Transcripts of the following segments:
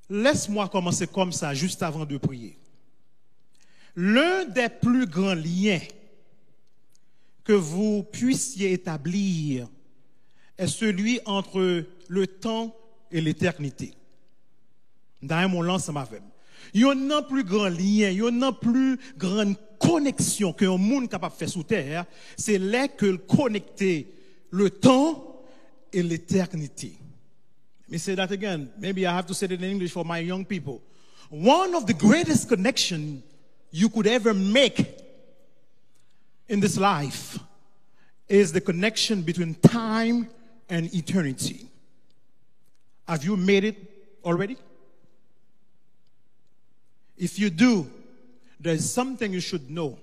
Laisse-moi commencer comme ça, juste avant de prier. L'un des plus grands liens que vous puissiez établir est celui entre le temps et l'éternité. Dans mon lance ma femme. Il y a un plus grand lien, il y a une plus grande connexion qu'un monde capable de faire sous terre, c'est là que connecter le temps et l'éternité. Let me say that again. Maybe I have to say it in English for my young people. One of the greatest connections you could ever make in this life is the connection between time and eternity. Have you made it already? If you do, there's something you should know.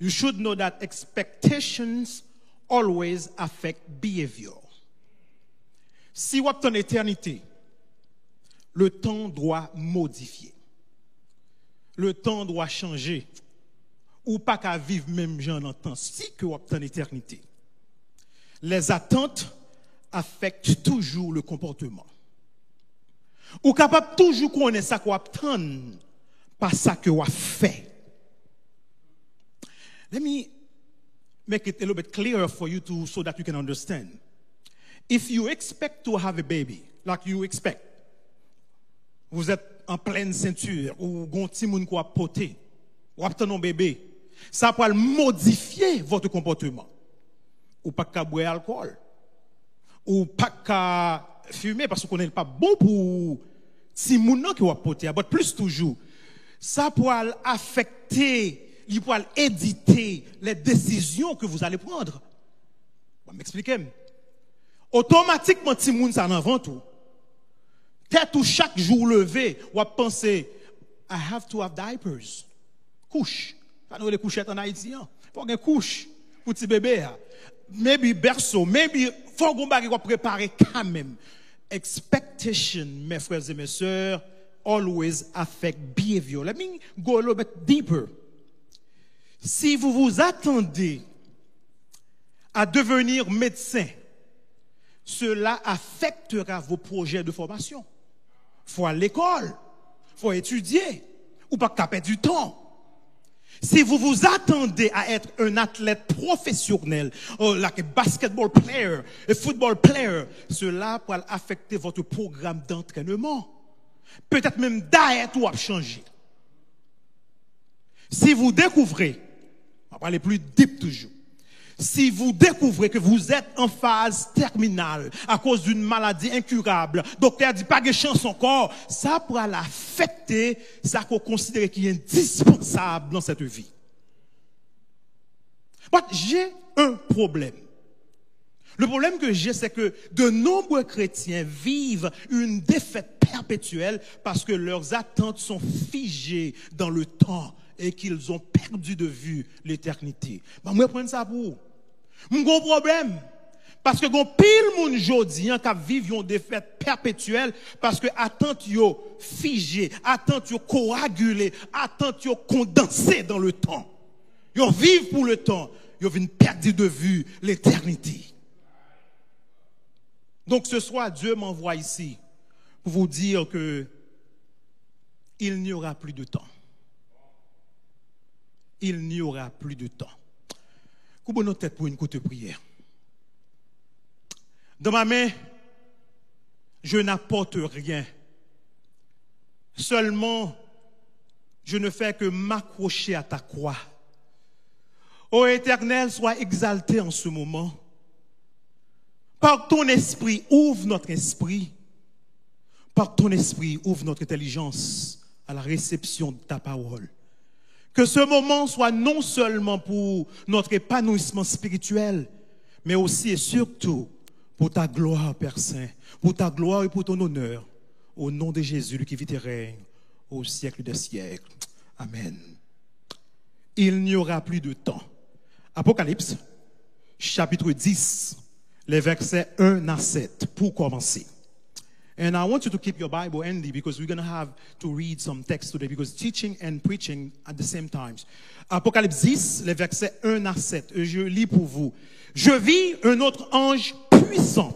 You should know that expectations always affect behavior. Si vous avez une éternité, le temps doit modifier. Le temps doit changer. Ou pas qu'à vivre même gens dans le temps. Si que vous avez une éternité. Les attentes affectent toujours le comportement. Ou capable toujours connaître ça qu'on attend, pas ça que vous fait. Let me make it a little bit clearer for you to so that you can understand. If you expect to have a baby, like you expect, vous êtes en pleine ceinture ou gon ti moun ko a poté, ou attend un bébé, ça peut modifier votre comportement. Ou pas qu'à boire alcool, ou pas qu'à fumer parce qu'on n'est pas bon pour si moun nan qui a poté, mais plus toujours, ça peut affecter, il peut éditer les décisions que vous allez prendre. Vous m'expliquez? Automatiquement, si moun ça en vent tout. Tête ou chaque jour levé, ou penser, I have to have diapers. Couche. Ça nous les couchettes en Haïti. Faut une couche pour petit bébé. Maybe berceau, maybe faut qu'on bagay qu'on préparer quand même. Expectation, mes frères et mes sœurs, always affect behavior. Let me go a little bit deeper. Si vous vous attendez à devenir médecin, cela affectera vos projets de formation. Il faut aller à l'école, il faut étudier, ou pas perdre du temps. Si vous vous attendez à être un athlète professionnel, like a basketball player, a football player, cela pourra affecter votre programme d'entraînement. Peut-être même diet ou à changer. Si vous découvrez, on va parler plus deep toujours, si vous découvrez que vous êtes en phase terminale à cause d'une maladie incurable, docteur dit pas de chance encore, ça pourra l'affecter, ça qu'on considère qui est indispensable dans cette vie. Mais j'ai un problème. Le problème que j'ai, c'est que de nombreux chrétiens vivent une défaite perpétuelle parce que leurs attentes sont figées dans le temps et qu'ils ont perdu de vue l'éternité. Ben, moi, prendre ça pour vous. Mon gros problème, parce que gon pile moun jodi an k'ap viv yon défaite perpétuelle parce que attente yo figé, attente yo coagulé, attente yo condensé dans le temps. Yo vivent pour le temps, yo vinn perdre de vue l'éternité. Donc ce soir Dieu m'envoie ici pour vous dire que il n'y aura plus de temps. Il n'y aura plus de temps. Coupons nos têtes pour une courte prière. Dans ma main, je n'apporte rien. Seulement, je ne fais que m'accrocher à ta croix. Ô Éternel, sois exalté en ce moment. Par ton esprit, ouvre notre esprit. Par ton esprit, ouvre notre intelligence à la réception de ta parole. Que ce moment soit non seulement pour notre épanouissement spirituel, mais aussi et surtout pour ta gloire, Père Saint, pour ta gloire et pour ton honneur, au nom de Jésus, lui qui vit et règne au siècle des siècles. Amen. Il n'y aura plus de temps. Apocalypse, chapitre 10, les versets 1 à 7, pour commencer. And I want you to keep your Bible handy because we're going to have to read some text today because teaching and preaching at the same time. Apocalypse 10, les versets 1 à 7. Je lis pour vous. Je vis un autre ange puissant,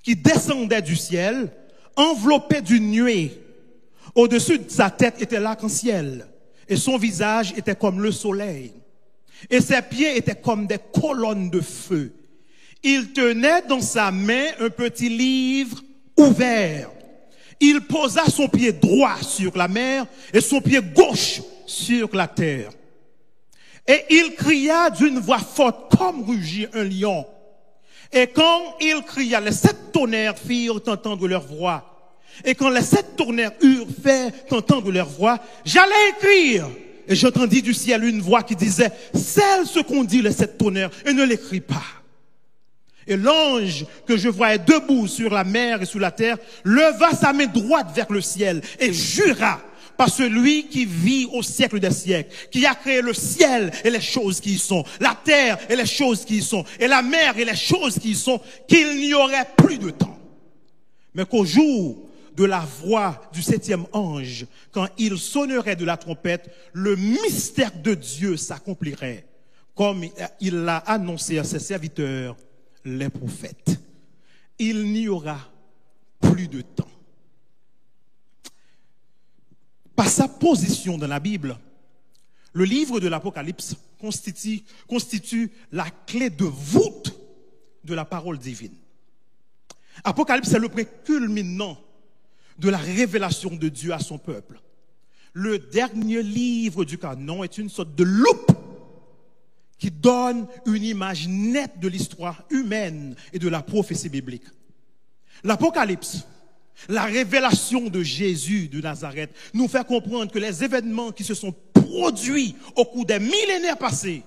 qui descendait du ciel enveloppé d'une nuée. Au-dessus de sa tête était l'arc-en-ciel, et son visage était comme le soleil, et ses pieds étaient comme des colonnes de feu. Il tenait dans sa main un petit livre ouvert. Il posa son pied droit sur la mer et son pied gauche sur la terre. Et il cria d'une voix forte comme rugit un lion. Et quand il cria, les 7 tonnerres firent entendre leur voix. Et quand les 7 tonnerres eurent fait entendre leur voix, j'allais écrire. Et j'entendis du ciel une voix qui disait, scelle ce qu'ont dit les 7 tonnerres et ne l'écris pas. Et l'ange que je voyais debout sur la mer et sur la terre leva sa main droite vers le ciel et jura par celui qui vit au siècle des siècles, qui a créé le ciel et les choses qui y sont, la terre et les choses qui y sont, et la mer et les choses qui y sont, qu'il n'y aurait plus de temps. Mais qu'au jour de la voix du 7e ange, quand il sonnerait de la trompette, le mystère de Dieu s'accomplirait, comme il l'a annoncé à ses serviteurs, les prophètes. Il n'y aura plus de temps. Par sa position dans la Bible, le livre de l'Apocalypse constitue la clé de voûte de la parole divine. Apocalypse, c'est le point culminant de la révélation de Dieu à son peuple. Le dernier livre du canon est une sorte de loupe qui donne une image nette de l'histoire humaine et de la prophétie biblique. L'Apocalypse, la révélation de Jésus de Nazareth, nous fait comprendre que les événements qui se sont produits au cours des millénaires passés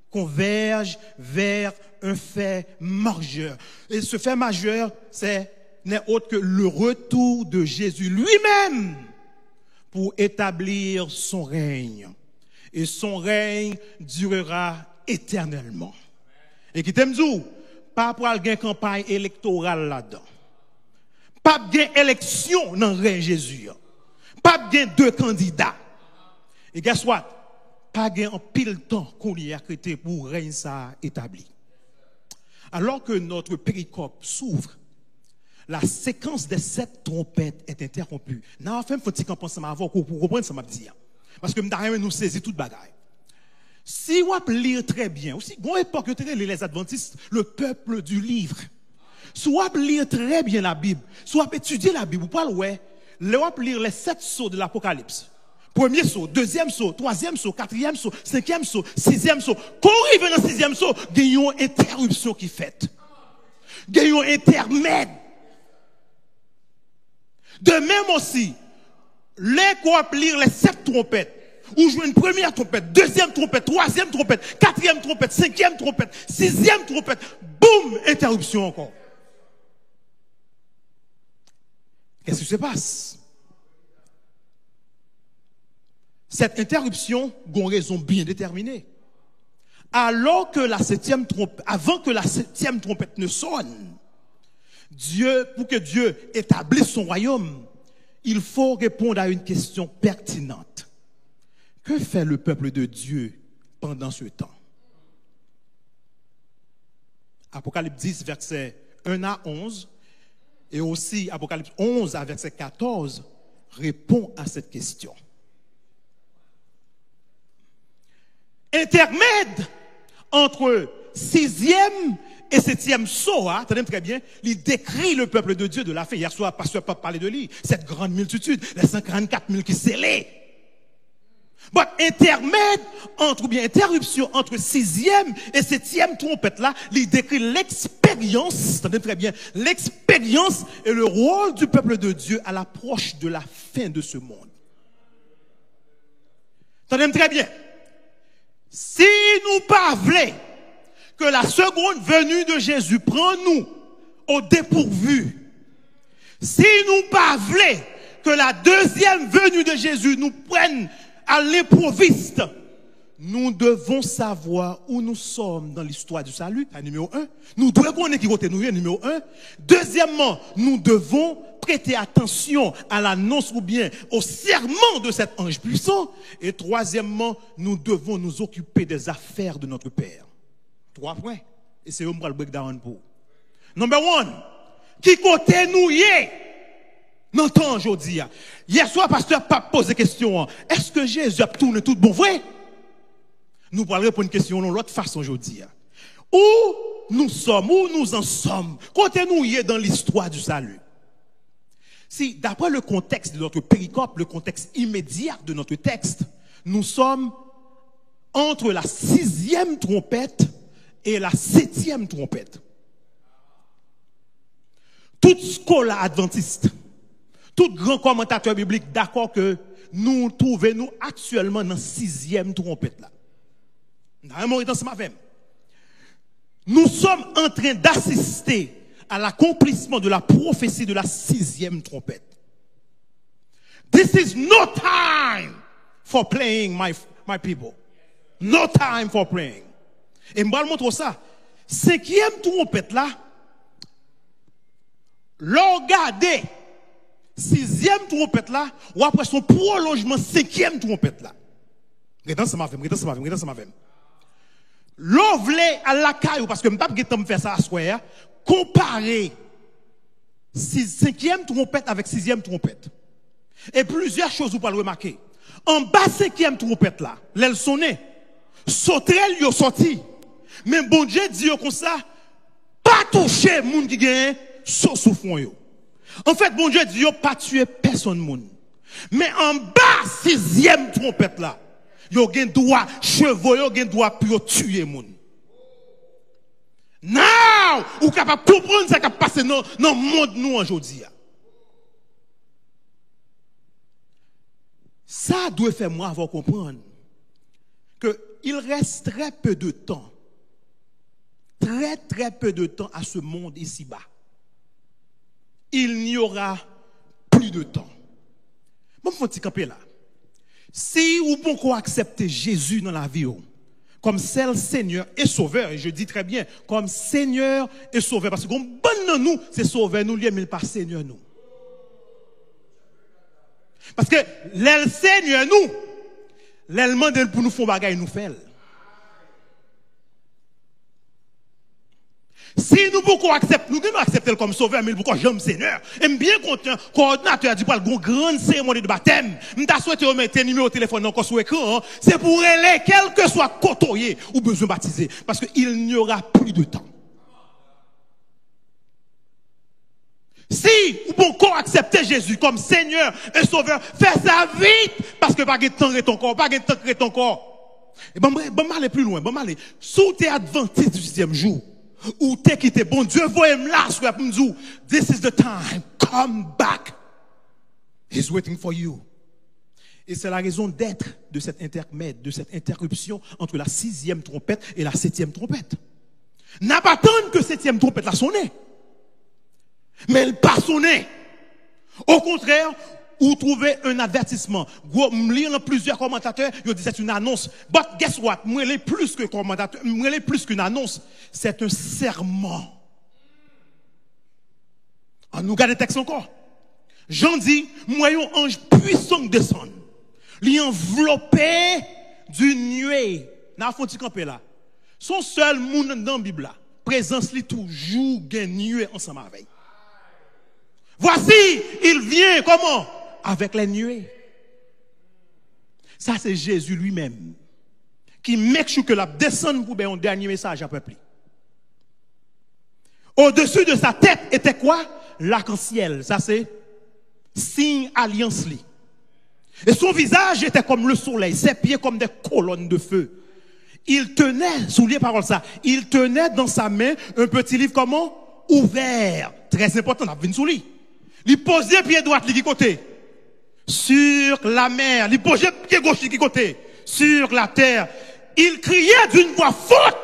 convergent vers un fait majeur. Et ce fait majeur, n'est autre que le retour de Jésus lui-même pour établir son règne. Et son règne durera éternellement. Et qui t'aime dit, pas pour une campagne électorale là-dedans. Pas de élection dans le règne Jésus. Pas de 2 candidats. Et guess what? Pas de en pile temps qu'on y a créé pour règne ça établi. Alors que notre péricope s'ouvre, la séquence des 7 trompettes est interrompue. Non, enfin, faut-il qu'on pense avant pour comprendre ça m'a dit. Parce que nous saisir toute bagaille. Si on lire très bien, aussi, bon époque, les adventistes, le peuple du livre. Si on lire très bien la Bible, si on étudier la Bible, vous parlez, ouais, on lire les 7 sceaux de l'Apocalypse. Premier saut, deuxième saut, troisième saut, quatrième saut, cinquième saut, sixième saut. Quand on arrive dans le 6e saut, il y a une interruption qui est faite. Il y a un intermède. De même aussi, les qu'on lire les 7 trompettes, ou jouer une première trompette, deuxième trompette, troisième trompette, quatrième trompette, cinquième trompette, sixième trompette, boum, interruption encore. Qu'est-ce qui se passe? Cette interruption a une raison bien déterminée. Alors que la 7e trompette, avant que la 7e trompette ne sonne, pour que Dieu établisse son royaume, il faut répondre à une question pertinente. Que fait le peuple de Dieu pendant ce temps? Apocalypse 10, versets 1 à 11, et aussi Apocalypse 11 à verset 14, répond à cette question. Intermède entre 6e et 7e sceau, attendez très bien, il décrit le peuple de Dieu de la fin. Hier soir, pasteur Pape parlait de lui, cette grande multitude, les 144 000 qui scellés. But intermède entre, ou bien interruption entre 6e et 7e trompette là, il décrit l'expérience, attendez très bien, l'expérience et le rôle du peuple de Dieu à l'approche de la fin de ce monde. Attendez très bien. Si nous pas voulons que la seconde venue de Jésus prend nous au dépourvu, si nous pas voulons que la deuxième venue de Jésus nous prenne à l'improviste, nous devons savoir où nous sommes dans l'histoire du salut, numéro 1. Nous devons connaître qui côté nous, numéro 1. Deuxièmement, nous devons prêter attention à l'annonce ou bien au serment de cet ange puissant. Et troisièmement, nous devons nous occuper des affaires de notre Père. 3 points. Et c'est eux qui le breakdown pour. Number 1. Qui côté nous y est? Non, tant aujourd'hui. Hier soir, pasteur Pape pose des questions. Est-ce que Jésus a tourné tout bon vrai? Nous parlerons pour une question de l'autre façon aujourd'hui. Où nous sommes, où nous en sommes, quand nous y est dans l'histoire du salut. Si, d'après le contexte de notre péricope, le contexte immédiat de notre texte, nous sommes entre la 6e trompette et la 7e trompette. Tout scola adventiste, tout grand commentateur biblique d'accord que nous trouvons actuellement dans la 6e trompette là. Nous sommes en train d'assister à l'accomplissement de la prophétie de la 6e trompette. This is no time for playing, my people. No time for playing. Et moi, je montre ça. 5e trompette là, regardez, 6e trompette là, ou après son prolongement 5e trompette là. Regardez ça m'a fait. L'ovle à la caillou, parce que je ne peux pas faire ça à soir, comparer 5e trompette avec 6e trompette. Et plusieurs choses vous pouvez remarquer. En bas 5e trompette là, l'elle sonnait, sauterelle yo sorti. Mais bon Dieu dit comme ça, pas toucher moun qui gagne sous fond yo. En fait, bon Dieu dit yo pas tuer personne moun. Mais en bas 6e trompette là, yo gen droit chevaux yo gen droit pour tuer moun. Now, ou capable comprendre ça qui passe dans le monde nous aujourd'hui. Ça doit faire moi avoir comprendre que il reste très peu de temps. Très peu de temps à ce monde ici-bas. Il n'y aura plus de temps. Bon, faut camper là. Si vous pouvez accepter Jésus dans la vie, comme seul Seigneur et Sauveur, et je dis très bien, comme Seigneur et Sauveur, parce que comme bon nous, c'est Sauveur nous, mais pas Seigneur nous. Parce que le Seigneur nous, l'élément pour nous faire bagaille, nous fait. Si nous pouvons accepter, nous devons accepter comme sauveur, mais pourquoi j'aime Seigneur? Et bien content, coordinateur dit pas une grande cérémonie de baptême. M'ta souhaité remettre un numéro de téléphone encore sur l'écran, c'est pour aller, quel que soit côtoyé ou besoin baptisé. Parce qu'il n'y aura plus de temps. Si vous pouvez accepter Jésus comme Seigneur et Sauveur, faites ça vite, parce que pas de temps est encore, pas de temps est encore. Et bon, m'aller plus loin, bon, m'aller. Sous tes adventistes du 6e jour, ou t'es quitté, bon Dieu, voyez-moi là, soit pour nous dire, this is the time, come back. He's waiting for you. Et c'est la raison d'être de cet intermède, de cette interruption entre la 6e trompette et la 7e trompette. N'a pas attendu que 7e trompette la sonne. Mais elle pas sonné. Au contraire, vous trouvez un avertissement. Vous lisez plusieurs commentateurs, ils disent c'est une annonce. But guess what? Moi, elle est plus que commentateur, moi, elle est plus qu'une annonce. C'est un serment. On nous garde le texte encore. Jean dit, moi, un ange puissant descend. Lui enveloppé d'une nuée. N'a pas fait camper là. Son seul monde dans la Bible là. Présence lui toujours gagne nuée ensemble avec. Voici, il vient comment? Avec les nuées. Ça, c'est Jésus lui-même qui make sure que la descend pour un dernier message à peuple. Au-dessus de sa tête était quoi? L'arc-en-ciel. Ça, c'est signe alliance. Et son visage était comme le soleil, ses pieds comme des colonnes de feu. Il tenait, souliez parole ça, il tenait dans sa main un petit livre comment? Ouvert. Très important, on a vu sous lui. Il posait pied droit de qui côté? Sur la mer. Il posait pied gauche de qui côté? Sur la terre. Il criait d'une voix forte.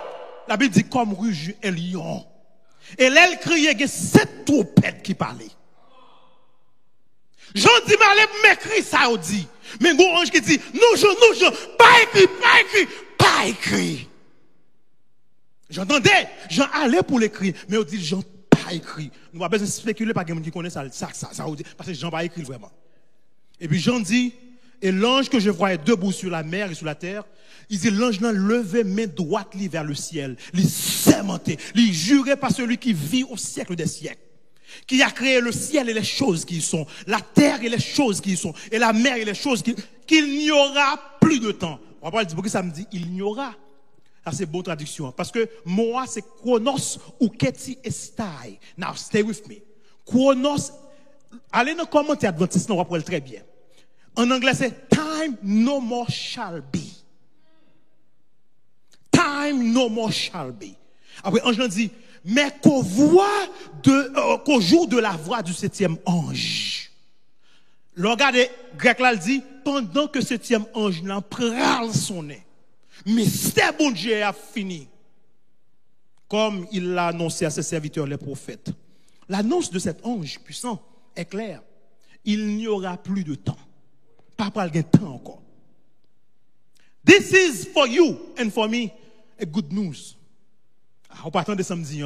La Bible dit comme ruge un lion. Et là, il criait, il y a 7 trompettes qui parlaient. Jean dit, mais allez m'écrire ça, on dit. Mais un ange qui dit, non, pas écrit. J'entendais, Jean allait pour l'écrire, mais on dit, Jean pas écrit. Nous avons besoin de spéculer par quelqu'un qui connaît ça, parce que Jean pas écrit vraiment. Et puis Jean dit, et l'ange que je voyais debout sur la mer et sur la terre, il dit, l'ange n'a levé main droite vers le ciel, il sermentait, il jurait par celui qui vit au siècle des siècles. qui a créé le ciel et les choses qui y sont, la terre et les choses qui y sont, et la mer et les choses qu'il n'y aura plus de temps. On va dire pourquoi ça me dit il n'y aura. Ça c'est bonne traduction. Parce que moi c'est chronos ou keti estai. Now stay with me. Chronos, allez dans le commentaire adventiste, on va prendre très bien. En anglais c'est time no more shall be. Time no more shall be. Après ange dit mais qu'au jour de la voix du 7e ange. Le regardez, grec là, il dit, pendant que 7e ange n'en prend son nez, mystère bon Dieu a fini. Comme il l'a annoncé à ses serviteurs, les prophètes. L'annonce de cet ange puissant est claire. Il n'y aura plus de temps. Pas pour le temps encore. This is for you and for me a good news. On peut attendre samedi.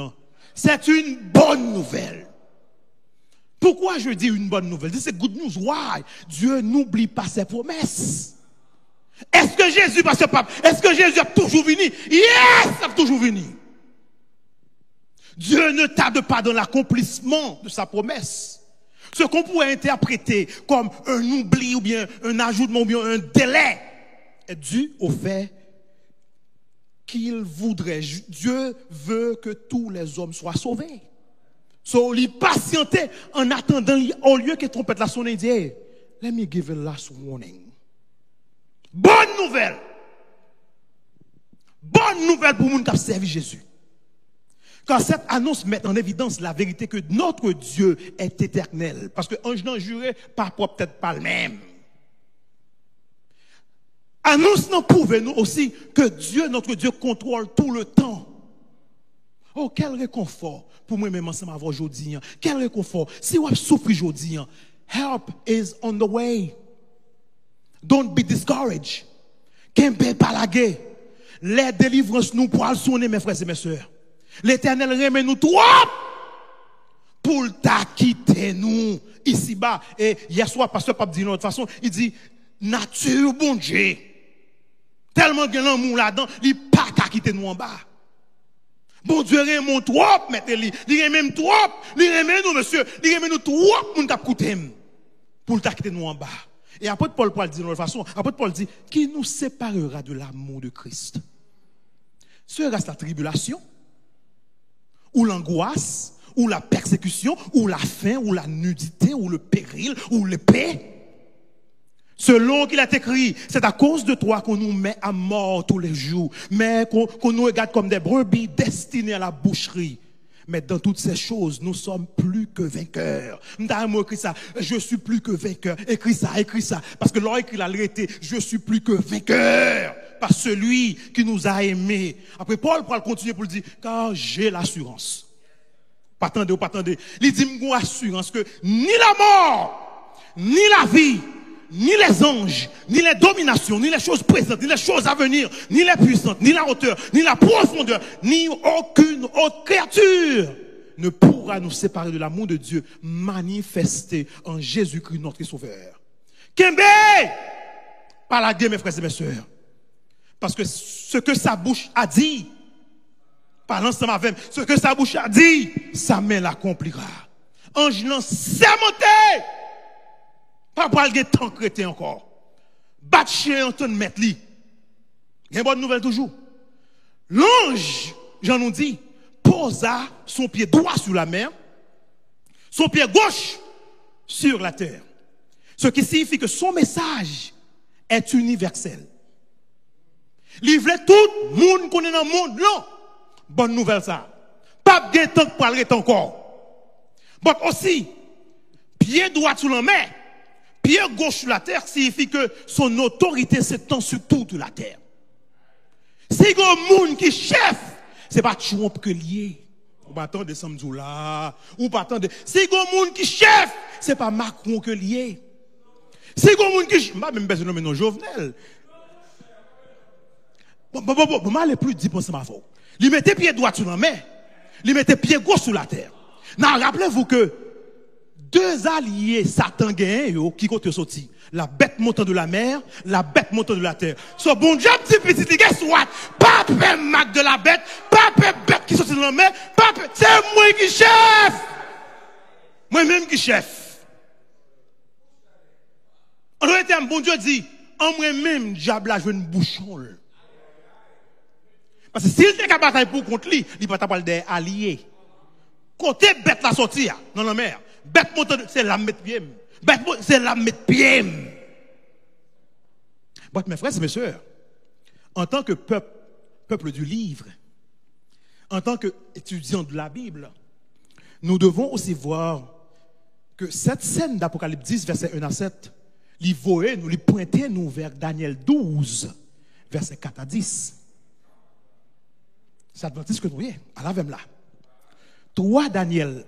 C'est une bonne nouvelle. Pourquoi je dis une bonne nouvelle? C'est good news. Why? Dieu n'oublie pas ses promesses. Est-ce que Jésus, parce que pape, est-ce que Jésus a toujours venu? Yes, il a toujours venu. Dieu ne tarde pas dans l'accomplissement de sa promesse. Ce qu'on pourrait interpréter comme un oubli ou bien un ajoutement ou bien un délai est dû au fait qu'il voudrait. Dieu veut que tous les hommes soient sauvés. So, il patientait en attendant, au lieu que trompette la sonne, il dit, hey, let me give a last warning. Bonne nouvelle. Bonne nouvelle pour les gens qui ont servi Jésus. Quand cette annonce met en évidence la vérité que notre Dieu est éternel. Parce que ange n'en juré, pas peut-être pas le même. Annonce n'en prouve-nous aussi que Dieu, notre Dieu, contrôle tout le temps. Oh, quel réconfort pour moi-même ensemble aujourd'hui. Quel réconfort. Si vous souffrez aujourd'hui, help is on the way. Don't be discouraged. Kembe palagé. Les délivrances nous pour sonner, mes frères et mes sœurs. L'Éternel remet nous trop pour t'a quitter nous ici-bas. Et hier soir, pasteur Pape dit de toute façon, il dit, nature bon Dieu. Tellement qu'il y a l'amour là-dedans, il pas qu'à quitter nous en bas. Bon Dieu remet trop, mettez-le. Il remet trop. Il remet nous, monsieur. Il remet nous trop pour nous t'écouter. Pour t'a quitter nous en bas. Et après Paul dit de toute façon, après Paul dit, qui nous séparera de l'amour de Christ? Sera-ce la tribulation? Ou l'angoisse, ou la persécution, ou la faim, ou la nudité, ou le péril, ou l'épée. Selon qu'il a écrit, c'est à cause de toi qu'on nous met à mort tous les jours, mais qu'on nous regarde comme des brebis destinées à la boucherie. Mais dans toutes ces choses, nous sommes plus que vainqueurs. Écrit ça, je suis plus que vainqueur. Écris ça. Parce que l'on écrit la vérité, je suis plus que vainqueur. Par celui qui nous a aimés. Après, Paul pourra continuer pour le dire, car j'ai l'assurance. Pas attendez. Il dit, m'gon assurance que ni la mort, ni la vie, ni les anges, ni les dominations, ni les choses présentes, ni les choses à venir, ni les puissantes, ni la hauteur, ni la profondeur, ni aucune autre créature ne pourra nous séparer de l'amour de Dieu manifesté en Jésus-Christ notre Sauveur. Kembe! Par la guerre, mes frères et mes sœurs. Parce que ce que sa bouche a dit, par l'ensemble avec ce que sa bouche a dit, sa main l'accomplira. Ange non sermenté! Pas pour le temps chrétien encore. Bat chien en train de mettre lui. Il y a une bonne nouvelle toujours. L'ange, j'en nous dit, posa son pied droit sur la mer, son pied gauche sur la terre. Ce qui signifie que son message est universel. Livre tout le monde qu'on est dans le monde là. Bonne nouvelle ça. Pas de temps pour parler encore. Mais aussi, pied droit sur la mer, pied gauche sur la terre signifie que son autorité s'étend sur toute la terre. Si il y a un monde qui chef, c'est pas Trump que lié. Ou pas attendre samedi là, ou pas attendre. Si il y a un monde qui chef, c'est pas Macron que lié. Si il y a un monde qui chef, même besoin de nommer Jovenel. Bon, mal plus dit pour ça ma faute. Il mettait pied droit sur la mer, il mettait pied gauche sur la terre. Now, rappelez-vous que deux alliés Satan gagnent qui côté sorti. La bête montant de la mer, la bête montant de la terre. So bon Dieu petit petit guess what? Pas peur mac de la bête, pas peur bête qui sortit de la mer, pas peur, c'est moi qui chef. Moi-même qui chef. En d'autres termes, bon Dieu dit, en moi-même, diable a joué une bouchon. Parce que s'il était capable de batailler pour contre lui, il ne peut pas parler des alliés. Côté bête la sortie, non, non, mère. Bête c'est la mettre pied. Bête c'est la mettre pied. Bon, mes frères et mes sœurs, en tant que peuple du livre, en tant qu'étudiants de la Bible, nous devons aussi voir que cette scène d'Apocalypse 10, verset 1 à 7, nous les pointer nous vers Daniel 12, verset 4 à 10. C'est Adventiste que nous voyons, à la même là. 3 Daniel,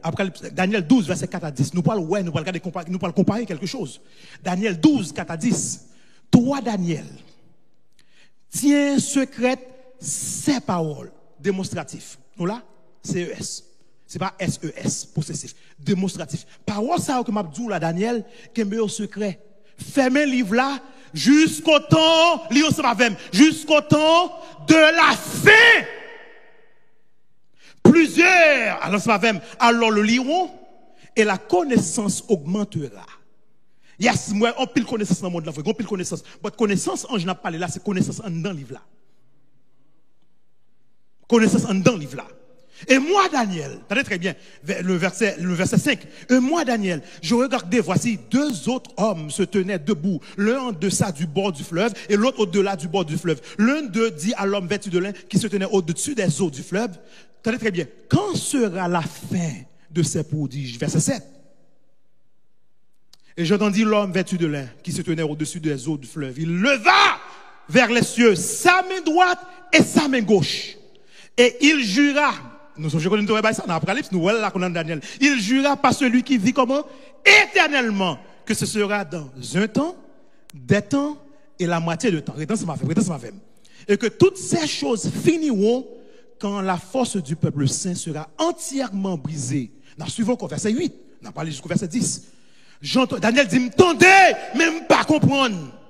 Daniel 12, verset 4 à 10. Nous parlons, ouais, nous parlons comparer quelque chose. Daniel 12, 4 à 10. 3 Daniel tient secrète ces paroles démonstratives. Nous là, CES. C'est pas SES, possessif. Démonstratif. Parole ça que m'a dit là, Daniel, qui est meilleur secret. Fermez le livre là, jusqu'au temps, jusqu'au temps de la fin. Plusieurs, alors le liront et la connaissance augmentera. Yes, moi, on pile connaissance dans le monde là, on pile connaissance. Votre connaissance, en je n'ai pas parlé là, c'est connaissance en dans le livre là. Connaissance en dans le livre là. Et moi, Daniel, attendez très bien, le verset 5. Et moi, Daniel, je regardais, voici 2 autres hommes se tenaient debout, l'un en deçà du bord du fleuve et l'autre au-delà du bord du fleuve. L'un d'eux dit à l'homme vêtu de lin qui se tenait au-dessus des eaux du fleuve, attendez très bien, quand sera la fin de ces prodiges? Verset 7. Et j'entendis l'homme vêtu de lin qui se tenait au-dessus des eaux du fleuve. Il leva vers les cieux sa main droite et sa main gauche. Et il jura, je connais ça dans l'Apocalypse, nous voilà là qu'on a Daniel. Il jura par celui qui vit comment? Éternellement, que ce sera dans un temps, des temps et la moitié de temps. Et que toutes ces choses finiront quand la force du peuple saint sera entièrement brisée. Nous suivons au verset 8, on a parlé jusqu'au verset 10. Daniel dit, m'tendez, même pas comprendre.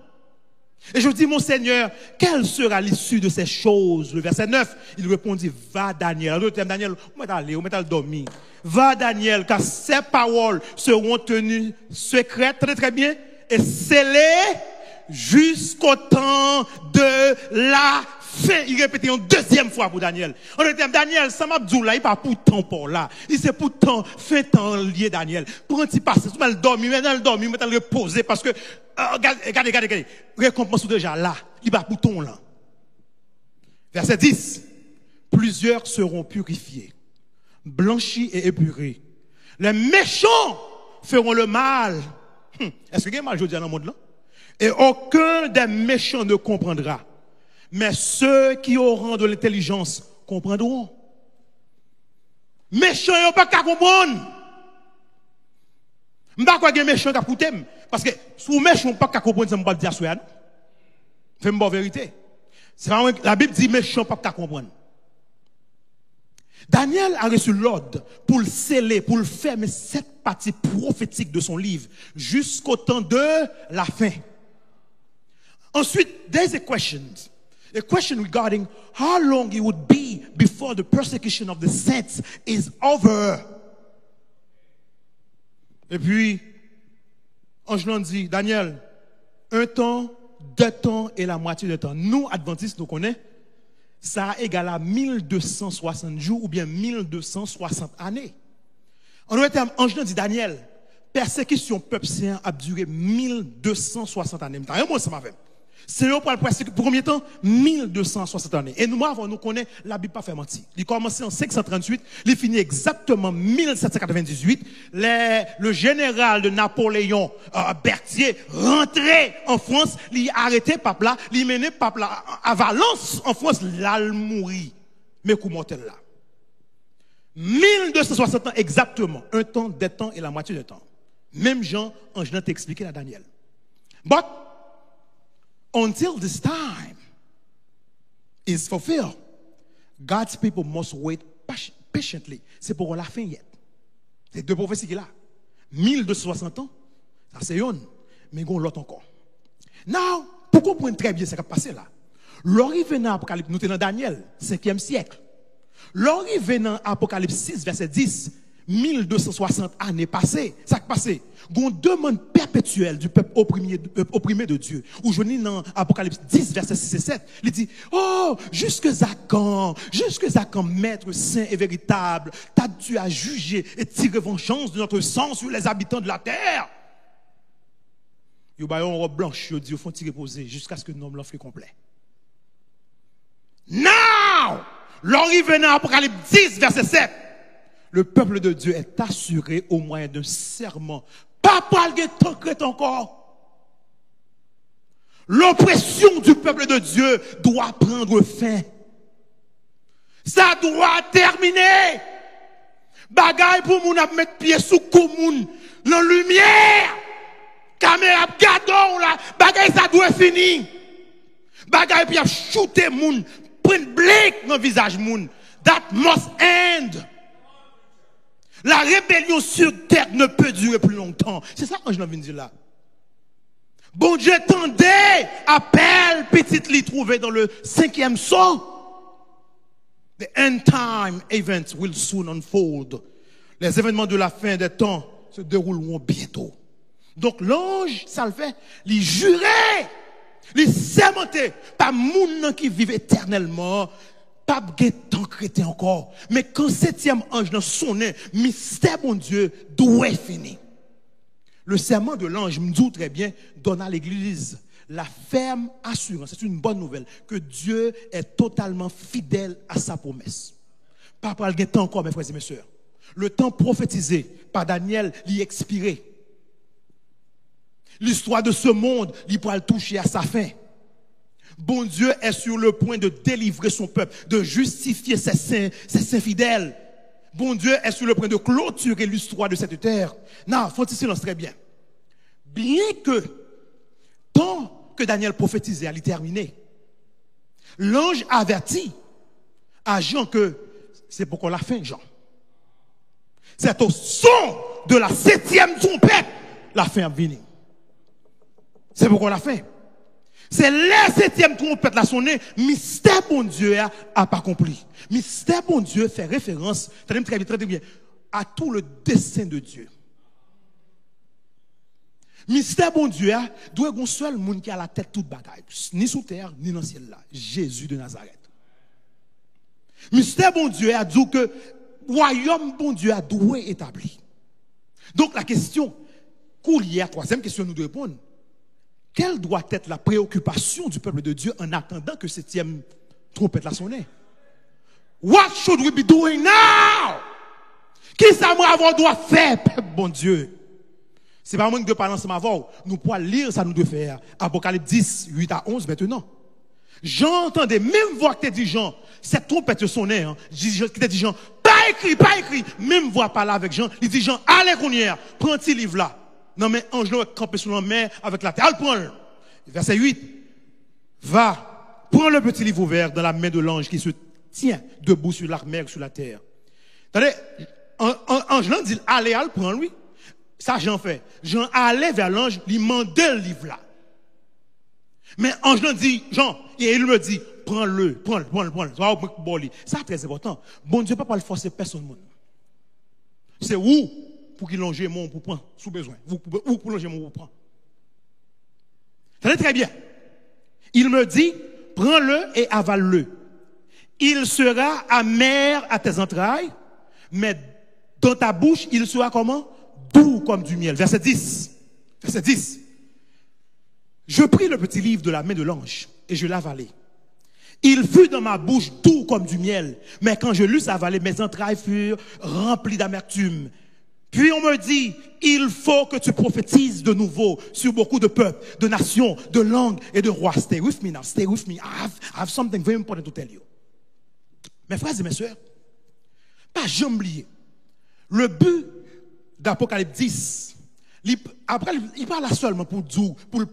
Et je dis, mon Seigneur, quelle sera l'issue de ces choses? Le verset 9, il répondit, va Daniel. Alors, Daniel, on va aller, on va dormir. Va Daniel, car ces paroles seront tenues secrètes, très très bien, et scellées jusqu'au temps de la fin. Il répétait une deuxième fois pour Daniel. On dit, Daniel, ça m'a dit là, il pas pour temps pour là. Il c'est pour temps, fait temps lié Daniel. Pour un petit passé, tu vas le dormir, maintenant le reposer parce que, regardez. Récompense déjà là. Il va pour ton là. Verset 10. Plusieurs seront purifiés, blanchis et épurés. Les méchants feront le mal. Est-ce qu'il y a mal, je dis, dans le monde là? Et aucun des méchants ne comprendra. Mais ceux qui auront de l'intelligence comprendront. Méchants, ils n'ont pas qu'à comprendre. Je ne sais pas quoi les méchants qui ont thème. Parce que si les méchants n'ont pas qu'à comprendre, ça ne va pas dire ça. C'est une bonne vérité. La Bible dit méchants pas qu'à comprendre. Daniel a reçu l'ordre pour le sceller, pour le fermer cette partie prophétique de son livre jusqu'au temps de la fin. Ensuite, there's a question regarding how long it would be before the persecution of the saints is over. Et puis, Ange dit, Daniel, 1 temps, 2 temps et la moitié de temps. Nous, Adventistes, nous connaissons, ça égale à 1260 jours ou bien 1260 années. En d'autres termes, Ange dit, Daniel, persécution peuple saint a duré 1260 années. C'est pour le premier temps, 1260 années. Et nous connaissons, la Bible pas fait mentir. Il commence en 538, il finit exactement 1798. Le général de Napoléon, Berthier, rentrait en France, il arrêtait pape là, il menait pape là à Valence, en France, là, il mourit. Mais comment mortel là? 1260 ans exactement. 1 temps, 2 temps et la moitié de temps. Même Jean, Ange t'a expliqué à Daniel. But, until this time is fulfilled, God's people must wait patiently. C'est pour la fin yet. C'est 2 prophéties qu'il a. 1260 ans, ça c'est une, mais il y a l'autre encore. Now, pour comprendre très bien ce qui a passé là, l'arrivée dans l'Apocalypse, nous sommes dans Daniel, 5e siècle. L'arrivée dans Apocalypse 6, verset 10, 1260 années passées. Ça qui passé. Une demande perpétuelle du peuple opprimé de Dieu. Où je lis dans Apocalypse 10, verset 6 et 7. Il dit, oh, jusque à quand, maître saint et véritable, t'as-tu à juger et tirer vengeance de notre sang sur les habitants de la terre? Yo ba yon robe blanche, yo dit, yo font tirer poser jusqu'à ce que nous l'offre complet. Now! L'arrivée dans Apocalypse 10, verset 7. Le peuple de Dieu est assuré au moyen d'un serment. Pas parler tant encore. L'oppression du peuple de Dieu doit prendre fin. Ça doit terminer. Bagay pour moun ap mettre pied sous commune, dans lumière. Caméra gadon là, bagay ça doit finir. Bagay puis a shooter moun, prendre blick dans visage moun. That must end. La rébellion sur terre ne peut durer plus longtemps. C'est ça que je viens de dire là. Bon Dieu tendait, appelle petite lit trouvé dans le 5e psaume. The end time events will soon unfold. Les événements de la fin des temps se dérouleront bientôt. Donc l'ange, ça le fait, il jurait, il sermentait, pas moun qui vivent éternellement, pas de temps chrétien encore. Mais quand 7e ange dans sonné, mystère bon Dieu doit finir. Le serment de l'ange, me dit très bien, donne à l'église la ferme assurance, c'est une bonne nouvelle, que Dieu est totalement fidèle à sa promesse. Pas pour le temps encore, mes frères et mes sœurs. Le temps prophétisé par Daniel, l'y expiré. L'histoire de ce monde, il pourra le toucher à sa fin. Bon Dieu est sur le point de délivrer son peuple, de justifier ses saints fidèles. Bon Dieu est sur le point de clôturer l'histoire de cette terre. Non, faut il silence très bien. Bien que, tant que Daniel prophétisait, elle est terminée, l'ange avertit à Jean que c'est pour qu'on la fin, Jean. C'est au son de la 7e trompette, la fin a venu. C'est pour qu'on la fin. C'est la 7e trompette la sonné, mystère bon Dieu a pas accompli. Mystère bon Dieu fait référence, très bien, à tout le dessein de Dieu. Mystère bon Dieu doit être un seul monde qui a la tête toute bagaille, ni sous terre, ni dans le ciel là, Jésus de Nazareth. Mystère bon Dieu a dit que royaume bon Dieu a doit établi. Donc la question, coulière, 3e question nous devons répondre. Quelle doit être la préoccupation du peuple de Dieu en attendant que 7e trompette la sonne? What should we be doing now? Qui ça doit faire, peuple bon Dieu? C'est pas moi qui dois parler ensemble avant. Nous pouvons lire ça, nous devons faire. Apocalypse 10, 8 à 11 maintenant. J'entendais, même voix que tu dit Jean, cette trompette sonnait, hein. Qui t'a dit Jean, pas écrit. Même voix parler avec Jean. Il dit Jean, allez qu'on y est, prends ce livre là. Non mais ange là campé sur la mer avec la terre. Prends-le. Verset 8. Va, prends le petit livre ouvert dans la main de l'ange qui se tient debout sur la mer, sur la terre. Attendez, ange là dit allez, prends lui. Ça Jean fait. Jean allait vers l'ange, il mandait le livre là. Mais ange là dit Jean, et il me dit prends-le. Ça c'est très important. Bon Dieu pas le forcer personne. C'est où pour qu'il longe mon pour prendre sous besoin. Ou pour longer mon pour prendre. Tenez très bien. Il me dit, prends-le et avale-le. Il sera amer à tes entrailles, mais dans ta bouche, il sera comment? Doux comme du miel. Verset 10. Verset 10. Je pris le petit livre de la main de l'ange et je l'avalai. Il fut dans ma bouche doux comme du miel, mais quand je l'eus avalé, mes entrailles furent remplies d'amertume. Puis on me dit, il faut que tu prophétises de nouveau sur beaucoup de peuples, de nations, de langues et de rois. Stay with me now, stay with me. I have something very important to tell you. Mes frères et mes sœurs, pas jamais oublier. Le but d'Apocalypse 10, après, il parle là seulement pour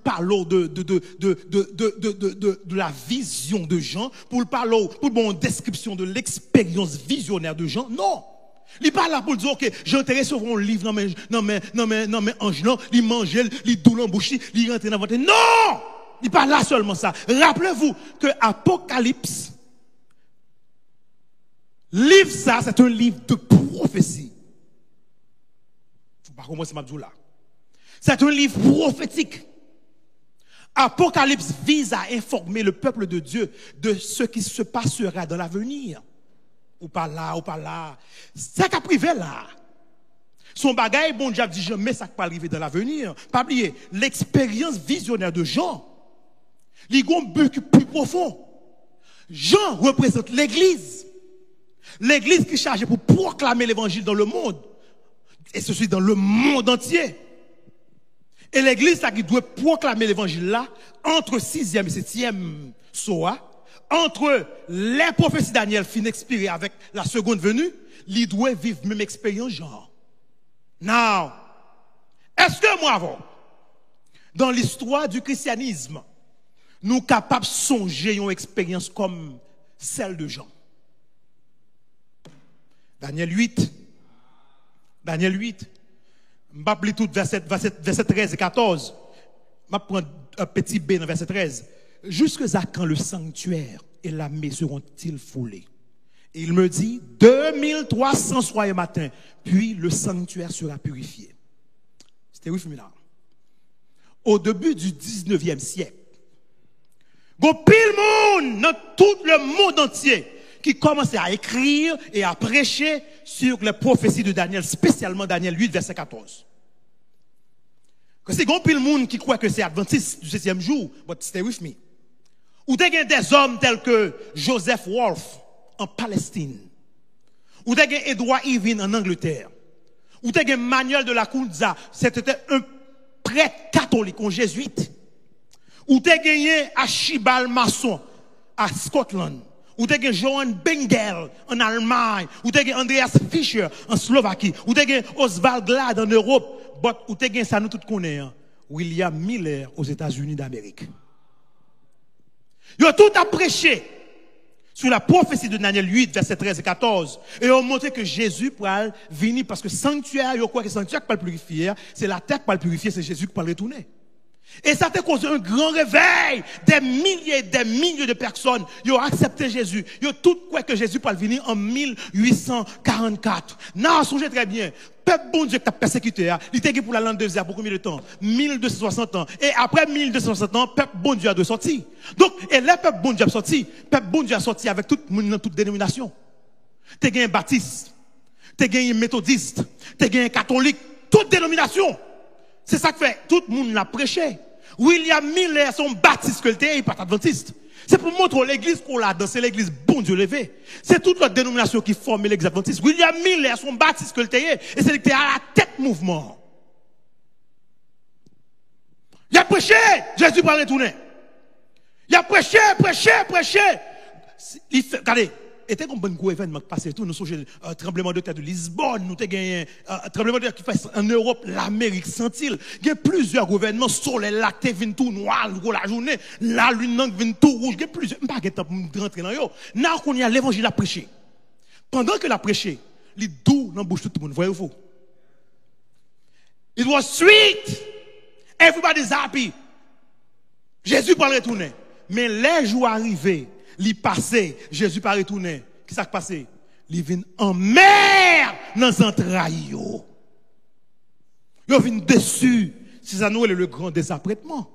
parler de la vision de Jean, pour parler, pour une description de l'expérience visionnaire de Jean. Non. Il parle là pour dire, ok, j'entends sur un livre, non mais, ange, non, il mange, il doule en bouche, il rentre dans votre. Non! Il parle là seulement ça. Rappelez-vous que Apocalypse, livre ça, c'est un livre de prophétie. Par contre, c'est Mabdou là. C'est un livre prophétique. Apocalypse vise à informer le peuple de Dieu de ce qui se passera dans l'avenir. Ou pas là, ou pas là. Ça qui a privé là. Son bagage, bon Dieu dit jamais ça qui va arriver dans l'avenir. Pas oublier, l'expérience visionnaire de Jean, il y a un but plus profond. Jean représente l'église. L'église qui est chargée pour proclamer l'évangile dans le monde. Et ceci dans le monde entier. Et l'église qui doit proclamer l'évangile là, entre 6e et 7e Soa, entre les prophéties Daniel fin expirées avec la seconde venue, il doit vivre même expérience genre. Now, est-ce que moi avant, dans l'histoire du christianisme, nous sommes capables de songer une expérience comme celle de Jean? Daniel 8. Daniel 8. Je ne vais pas lire tout verset 13 et 14. Je vais prendre un petit B dans verset 13. Jusque à quand le sanctuaire et l'armée seront-ils foulés? Et il me dit, 2300 soirs et matin, puis le sanctuaire sera purifié. C'était oui, là. Au début du 19e siècle, il y a pile monde dans tout le monde entier qui commençait à écrire et à prêcher sur les prophéties de Daniel, spécialement Daniel 8, verset 14. Que c'est grand pile monde qui croit que c'est adventiste du 7e jour, but stay with me. Ou t'as des hommes tels que Joseph Wolf en Palestine. Ou t'as Edward Irving en Angleterre. Ou t'as Manuel de la Cunza, c'était un prêtre catholique, un jésuite. Ou t'as gagné Archibald Masson à Scotland. Ou t'as gagné Johann Bengel en Allemagne. Ou t'as gagné Andreas Fischer en Slovaquie. Ou t'as gagné Oswald Glad en Europe. Ou t'as gagné ça nous tous connaissons, William Miller aux États-Unis d'Amérique. Ils ont tout prêché sur la prophétie de Daniel 8, verset 13 et 14. Et ils ont montré que Jésus pourrait venir parce que sanctuaire, ils croient que sanctuaire qui peut le purifier, c'est la terre qui peut le purifier, c'est Jésus qui peut le retourner. Et ça a causé un grand réveil. Des milliers de personnes, ils ont accepté Jésus. Ils ont tout quoi que Jésus peut venir en 1844. Non, songez très bien. Peuple bon Dieu qui t'a persécuté, il était pour la langue de désert pour combien de temps? 1260 ans. Et après 1260 ans, peuple bon Dieu a de sortir. Donc, et là, peuple bon Dieu a sorti. Peuple bon Dieu a sorti avec toute dénomination. T'es gagné baptiste, t'es gagné méthodiste, t'es gagné catholique, toute dénomination. C'est ça que fait, tout le monde l'a prêché. William Miller, son baptiste que le il n'est pas adventiste. C'est pour montrer l'église qu'on a dans, c'est l'église bon Dieu levé. C'est toute la dénomination qui forme l'église adventiste. William Miller, son baptiste que le et c'est lui qui est à la tête mouvement. Il a prêché, Jésus va retourner. Il a prêché. Il fait, regardez, était comme un gros événement qui passait tout. Nous sommes un tremblement de terre de Lisbonne, nous avons gagné un tremblement de terre qui fait en Europe, l'Amérique centile. Il y a plusieurs gouvernements, soleil, la terre vient tout noir, la journée, la lune vient tout rouge. Il y a plusieurs, je ne sais pas si rentrer dans yo. Là, qu'on y a l'évangile à prêcher. Pendant que la prêché, il est doux dans la bouche de tout le monde. Voyez vous? It was sweet. Everybody's happy. Jésus pas retourner. Mais les jours arrivés, il passé, Jésus pas retourné. Qu'est-ce qui s'est passé? Il vient en mer dans les entrailles. Il vient dessus. C'est ça nous le grand désapprêtement.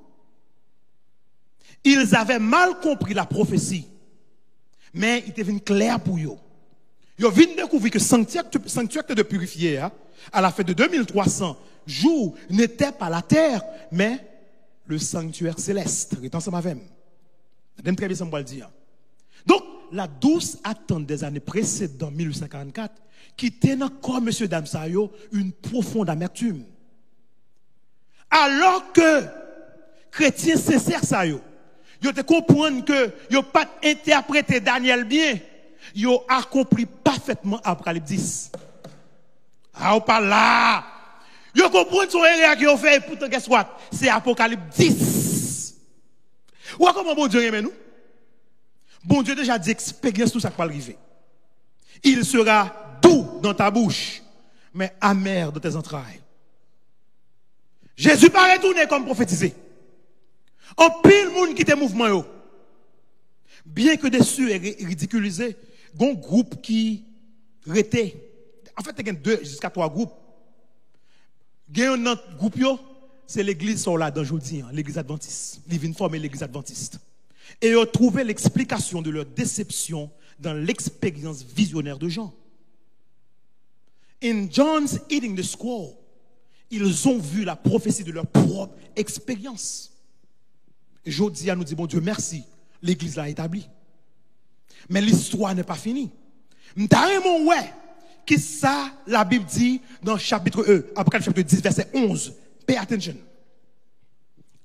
Ils avaient mal compris la prophétie. Mais il était venu clair pour eux. Ils viennent découvrir que sanctuaire de purifier, à la fête de 2300 jours, n'était pas la terre, mais le sanctuaire céleste. Rétant ça m'avait. J'aime très bien ça me le dire. Donc, la douce attente des années précédentes, 1844, qui tenait encore M. Damsayo une profonde amertume. Alors que chrétiens sincères, ça yo, ils te comprennent que ils pas interprété Daniel bien, ils ont accompli parfaitement Apocalypse 10. Ah, pas là. Ils comprennent son erreur qu'ils ont fait, pourtant, qu'est-ce que c'est Apocalypse 10. Ou comment bon Dieu aime nous? Bon Dieu déjà dit expérience tout ça qui va arriver. Il sera doux dans ta bouche, mais amer dans tes entrailles. Jésus pas retourné comme prophétisé. En pile monde qui était mouvement yo. Bien que déçu et ridiculisé, il y a un groupe qui était. En fait, il y a 2 jusqu'à 3 groupes. Il y a un autre groupe, c'est l'église sur là dans aujourd'hui, l'église adventiste. Ils viennent former l'église adventiste. Et ils ont trouvé l'explication de leur déception dans l'expérience visionnaire de Jean. In John's eating the scroll, ils ont vu la prophétie de leur propre expérience. Et Jodia nous dit, bon Dieu, merci, l'église l'a établie. Mais l'histoire n'est pas finie. M'tarement ouais, qui ça la Bible dit dans chapitre Apocalypse chapitre 10 verset 11. Pay attention.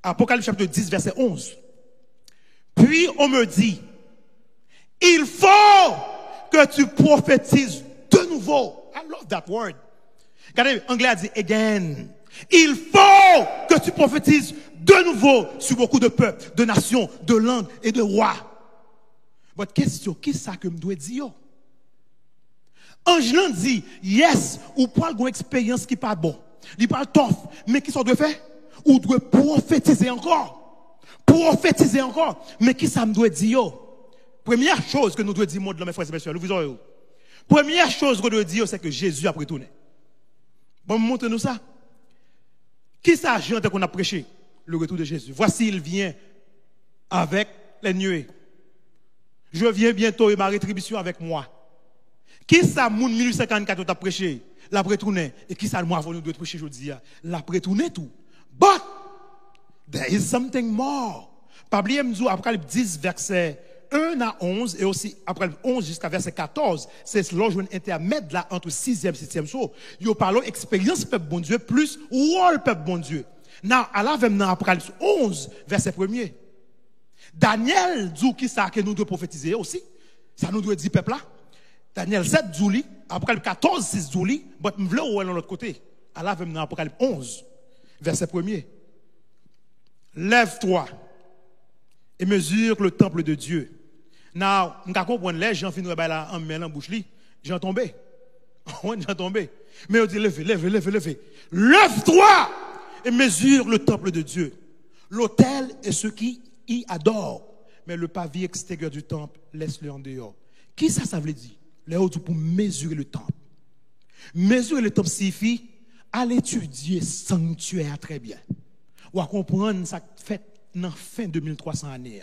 Apocalypse chapitre 10 verset 11. Puis on me dit, il faut que tu prophétises de nouveau. I love that word. Regardez, l'anglais a dit again. Il faut que tu prophétises de nouveau sur beaucoup de peuples, de nations, de langues et de rois. Votre question, qui ça que me doit dire? Ange dit, yes, ou pas une expérience qui pas bon. Il parle tough, mais qui ça doit faire? Ou doit prophétiser encore. Prophétiser encore. Mais qui ça me doit dire? Première chose que nous devons dire, mes frères et messieurs, nous première chose que nous devons dire, c'est que Jésus a retourné. Bon, montrez-nous ça. Qui s'agit qu'on a prêché le retour de Jésus? Voici, il vient avec les nuées. Je viens bientôt et ma rétribution avec moi. Qui ça, moun 1854, a prêché? L'a retourné. Et qui ça, moi, avant nous de prêcher aujourd'hui? L'a retourné tout. But, there is something more. Pas oublier, Apocalypse 10, verset 1 à 11, et aussi après 11 jusqu'à verset 14, c'est l'enjeu intermédiaire là entre 6e et 7e jour. Il parle expérience peuple bon Dieu plus rôle peuple bon Dieu. Now, à la même dans Apocalypse 11, verset 1er. Daniel dit qui ça que nous devons prophétiser aussi. Ça nous doit dire peuple là. Daniel 7 dit, Apocalypse 14, 6 dit, mais nous voulons aller de l'autre côté. À la même dans Apocalypse 11, verset 1er. Lève-toi et mesure le temple de Dieu. Now, nous comprenons les gens finissent en mêlant en bouche li, j'en tombé. J'en tombé. Mais on dit lève. Lève-toi et mesure le temple de Dieu. L'autel est ceux qui y adorent, mais le pavillon extérieur du temple laisse-le en dehors. Qui ça veut dire? Léo dit pour mesurer le temple. Mesurer le temple signifie aller étudier sanctuaire très bien. Ou à comprendre ça fait dans fin 2300 années.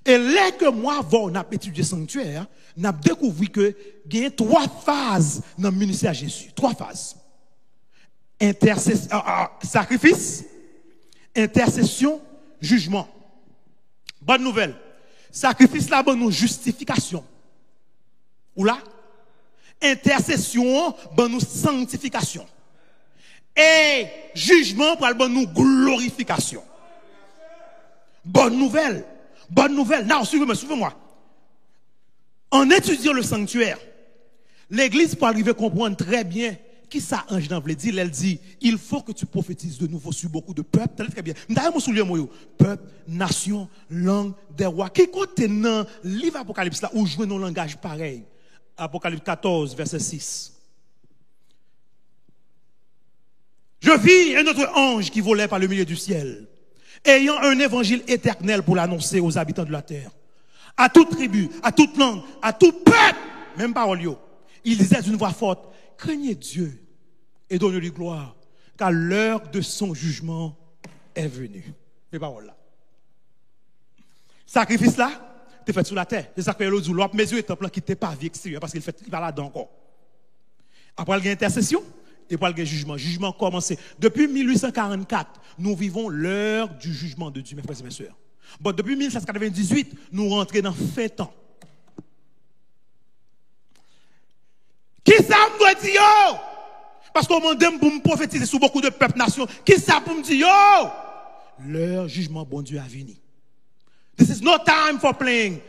Et là que moi, on a étudié sanctuaire, on a découvert que il y a 3 phases dans le ministère de Jésus. 3 phases. Sacrifice, intercession, jugement. Bonne nouvelle. Sacrifice là, bonne justification. Ou là? Intercession, bonne sanctification. Et jugement, pour bonne glorification. Bonne nouvelle. Bonne nouvelle. Non, suivez-moi. En étudiant le sanctuaire, l'église peut arriver à comprendre très bien qui ça ange dans veut dire. Elle dit, il faut que tu prophétises de nouveau sur beaucoup de peuples. Très bien. Peuple, nation, langue, des rois. Qui côté dans le livre Apocalypse là où jouer nos langages pareils? Apocalypse 14, verset 6. Je vis un autre ange qui volait par le milieu du ciel, ayant un évangile éternel pour l'annoncer aux habitants de la terre, à toute tribu, à toute langue, à tout peuple, même parole yo. Il disait d'une voix forte, craignez Dieu et donnez-lui gloire, car l'heure de son jugement est venue. Ces paroles là. Sacrifice là, t'es fait sur la terre. C'est ça que l'autre dit, l'autre mesure est un plan qui t'est pas vie extérieure, parce qu'il fait, il va là-dedans encore. Après, il y a intercession. Et pour le jugement. Jugement commencé. Depuis 1844, nous vivons l'heure du jugement de Dieu, mes frères et mes sœurs. Bon, depuis 1798, nous rentrons dans fin temps. Qui ça me doit dire? Parce qu'on m'a demandé pour me prophétiser sur beaucoup de peuples, nations. Qui ça pour me dire? L'heure jugement, bon Dieu, a venu. This is no time for playing.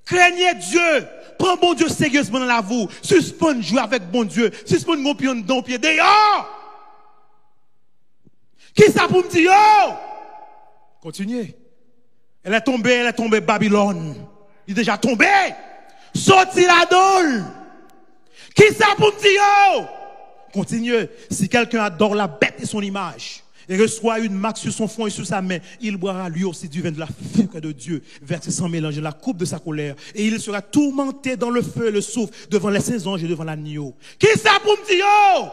Craignez Dieu. Prends bon Dieu sérieusement dans la vie. Suspend jouer avec bon Dieu. Suspend mon pied dans pied. Dehors. Qui ça pour me dire? Continuez. Elle est tombée Babylone. Il est déjà tombé. Sorti la dole. Qui ça pour me dire? Continuez. Si quelqu'un adore la bête et son image, et reçoit une marque sur son front et sur sa main, il boira lui aussi du vin de la fureur de Dieu, versé sans mélange la coupe de sa colère, et il sera tourmenté dans le feu et le souffle devant les saints anges et devant l'agneau. Qui ça pour me dire?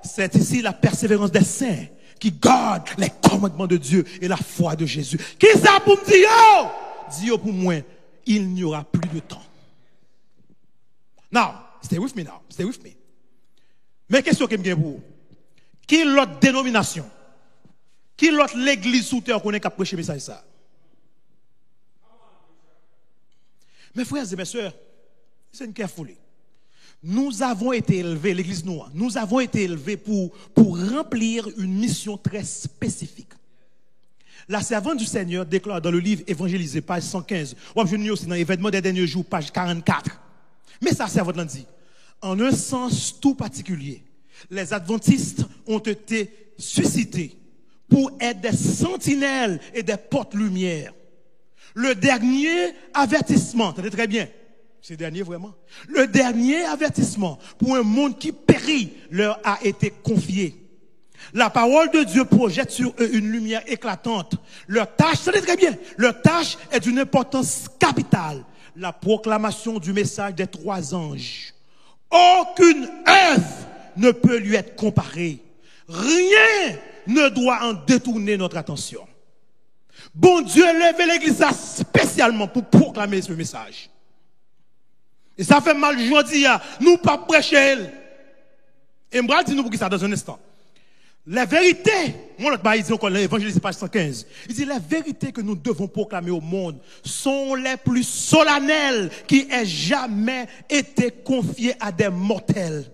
c'est ici la persévérance des saints qui gardent les commandements de Dieu et la foi de Jésus. Qui ça pour me dire? Dis pour moi, il n'y aura plus de temps. Now, stay with me now. Stay with me. Mais question que je me pour qui l'autre dénomination? Qui l'autre l'église sous terre qu'on est capable de prêcher message ça? Mes frères et mes sœurs, c'est une careful. Nous avons été élevés, l'église noire, nous avons été élevés pour remplir une mission très spécifique. La servante du Seigneur déclare dans le livre Évangélisé, page 115, ou je aussi dans l'événement des derniers jours, page 44. Mais sa servante l'a dit, en un sens tout particulier, les adventistes ont été suscités pour être des sentinelles et des portes-lumière. Le dernier avertissement, tenez très bien, c'est le dernier vraiment, le dernier avertissement pour un monde qui périt leur a été confié. La parole de Dieu projette sur eux une lumière éclatante. Leur tâche, tenez très bien, leur tâche est d'une importance capitale. La proclamation du message des 3 anges. Aucune œuvre ne peut lui être comparée. Rien ne doit en détourner notre attention. Bon Dieu lève l'église spécialement pour proclamer ce message. Et ça fait mal aujourd'hui, nous pas prêcher. Et je vais dire nous pour qui ça dans un instant. La vérité, mon autre il dit encore l'évangile page 115. Il dit les vérités que nous devons proclamer au monde sont les plus solennelles qui aient jamais été confiées à des mortels.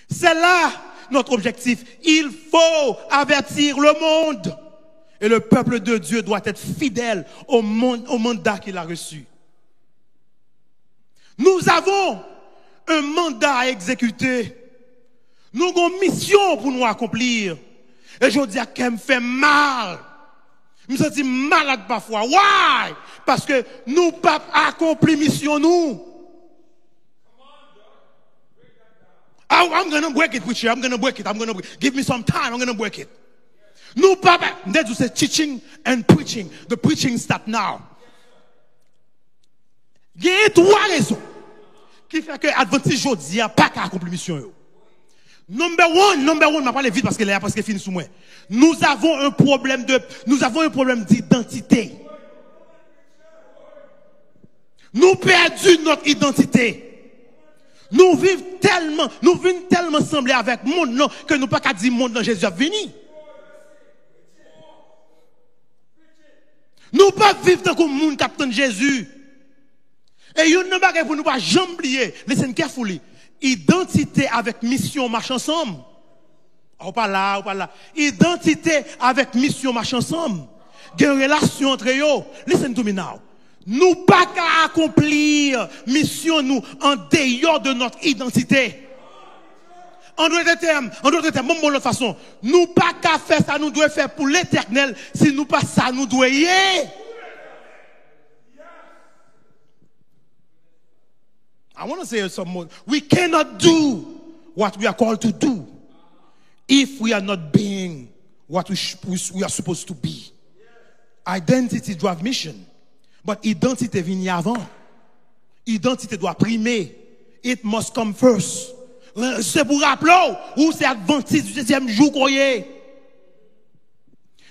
C'est là notre objectif. Il faut avertir le monde. Et le peuple de Dieu doit être fidèle au mandat qu'il a reçu. Nous avons un mandat à exécuter. Nous avons une mission pour nous accomplir. Et je dis à qui me fait mal. Je me sens malade parfois. Why? Parce que nous pas accompli mission nous. I'm going to break it, preacher. I'm going to break it. Give me some time. I'm going to break it. Nous pas, c'est teaching and preaching. The preaching start now. Il y a 3 raisons qui fait que Adventiste aujourd'hui n'a pas qu'à accomplir mission. Number one, m'a parlé vite parce qu'elle est presque fini sous moi. Nous avons un problème d'identité. Nous perdons notre identité. Nous vivons tellement sembler avec le monde non, que nous pas qu'à dire monde dans Jésus a venu. Nous pas vivre tant que le monde qui attend Jésus. Et il y a une bagage pour nous pas jamais oublier. Listen carefully. Identité avec mission marche ensemble. Ou pas là. Identité avec mission marche ensemble. Il y a une relation entre eux. Listen to me now. Nous pas qu'à accomplir mission nous en dehors de notre identité. En d'autres termes, bon, de façon, nous pas qu'à faire ça, nous devons faire pour l'éternel, si nous pas ça, nous devons y aller. I want to say some more. We cannot do what we are called to do if we are not being what we are supposed to be. Identity drive mission. But identité vient avant. Identité doit primer. It must come first. C'est pour rappeler où c'est Adventiste du 7e jour qu'on y est.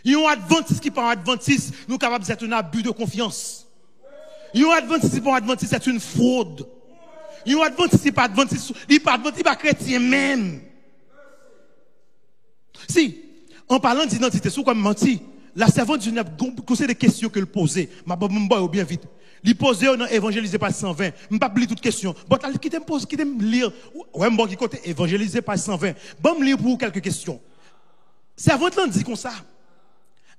Il y a un Adventiste qui parle Adventiste, nous capables c'est un abus de confiance. Il y a un Adventiste qui parle Adventiste, c'est une fraude. Il y a un Adventiste qui parle Adventiste, il parle pas chrétien même. Si, en parlant d'identité, c'est comme menti. La servante du Neb, c'est des questions qu'elle posait. Ma bonne bien vite. Il posait dans Évangélisé page 120. Je ne pas lire toutes les questions. Bon, qui t'aime lire. Ouais, bon, qui côté Évangélisé page 120. Bon, me lire pour quelques questions. Servante là dit comme ça.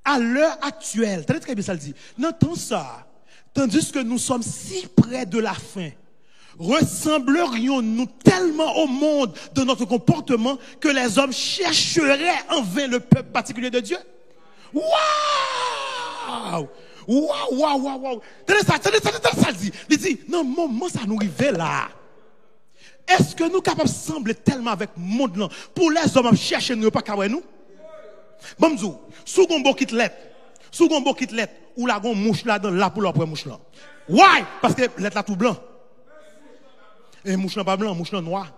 À l'heure actuelle, t'as très bien ça le dit. N'entends ça. Tandis que nous sommes si près de la fin. Ressemblerions-nous tellement au monde de notre comportement que les hommes chercheraient en vain le peuple particulier de Dieu? Waouh! Waouh! Tenez ça, il dit, non, moment ça nous arrive là. Est-ce que nous sommes capables de sembler tellement avec le monde là, pour les hommes chercher nous pas qu'à nous? Bon, sous gon bokit lettre, ou la gon mouche là dans là pour l'après mouche là. Why? Parce que lettre là tout blanc. Et mouche là pas blanc, mouche là noir.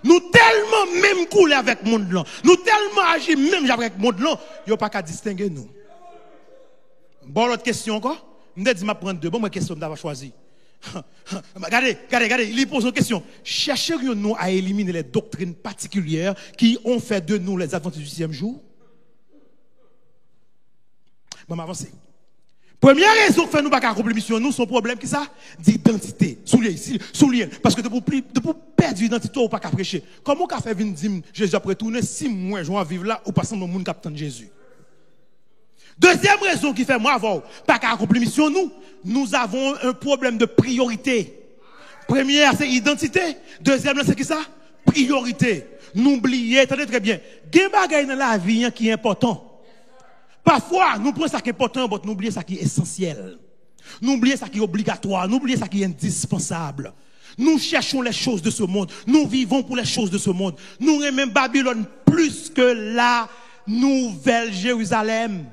Nous tellement même couler avec le monde là. Nous tellement agir même avec le monde là. Il n'y a pas qu'à distinguer nous. Bon, l'autre question encore. Je me dis, je vais prendre deux. Bon, ma question, je vais choisir. Regardez, il pose une question. Chercherions-nous à éliminer les doctrines particulières qui ont fait de nous les adventistes du 6e jour? Bon, m'avancer. Première raison que fait nous pas accomplir mission, nous, son problème qui ça? D'identité. Soulier. Parce que de pour perdre l'identité, ou pas qu'à prêcher. Comment qu'on fait venir dire Jésus après tourner 6 mois, je vais vivre là, ou passant dans le monde capitaine Jésus? Deuxième raison qui fait moi avoir pas qu'à accomplir mission, nous avons un problème de priorité. Première, c'est identité. Deuxième, c'est qui ça? Priorité. N'oubliez, attendez très bien. Il y a des choses dans la vie qui est important. Parfois, nous prenons ça qui est important, mais nous oublions ça qui est essentiel. Nous oublions ça qui est obligatoire. Nous oublions ça qui est indispensable. Nous cherchons les choses de ce monde. Nous vivons pour les choses de ce monde. Nous aimons Babylone plus que la nouvelle Jérusalem.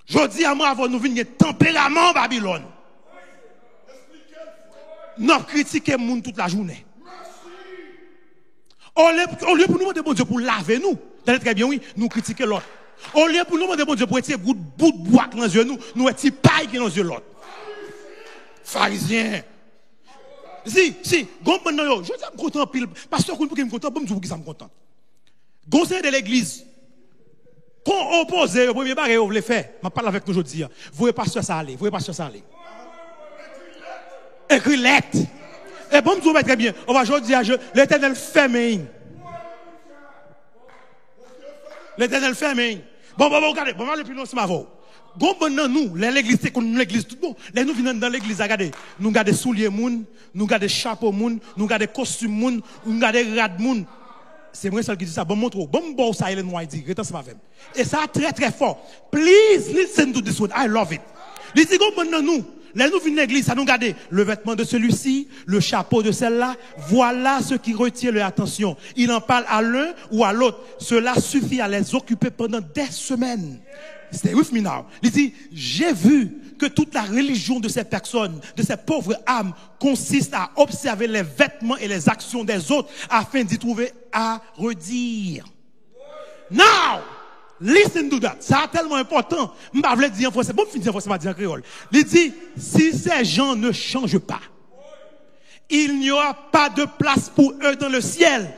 Je dis à moi, avant nous venir tempérament Babylone. Nous critiquons le monde toute la journée. Au lieu pour nous demander bon Dieu pour laver nous, très bien, oui, nous critiquons l'autre. Au lieu pour nous demander bon Dieu pour retirer bout de bois dans les yeux, nous étions paille dans les yeux l'autre. Pharisien. Si, je suis content pile. Pasteur, pour qu'il me content, bon, je vous dis ça me content. Conseil de l'église. Quand opposé au premier barré, vous voulez faire. Je parle avec nous aujourd'hui. Vous voyez pasteur ça aller. Vous voyez pasteur ça aller. Écrit lettre. Et bon, je vous très bien. On va aujourd'hui l'éternel fait main. L'éternel fait main. Bon, regardez. Bon, le plus long, c'est ma voix. Bon, nous, l'église, c'est comme l'église tout bon. Les nous venons dans l'église, regardez. Nous gardons souliers moun, nous gardons chapeau moun, nous gardons costume moun, nous gardons rad moun. C'est moi seul qui dit ça. Bon, montre. Bon, ça, il est noir, il dit. Restez avec. Et ça, très, très fort. Please listen to this one. I love it. Il dit, bon, nous. Là, nous venons de l'église, ça nous garde le vêtement de celui-ci, le chapeau de celle-là. Voilà ce qui retient leur attention. Il en parle à l'un ou à l'autre. Cela suffit à les occuper pendant des semaines. Stay with me now. Il dit, j'ai vu que toute la religion de ces personnes, de ces pauvres âmes, consiste à observer les vêtements et les actions des autres afin d'y trouver à redire. Now! Listen to that. C'est tellement important. Je ne vais pas dire en français. Bon, je vais finir en dire en créole. Il dit, si ces gens ne changent pas, il n'y aura pas de place pour eux dans le ciel,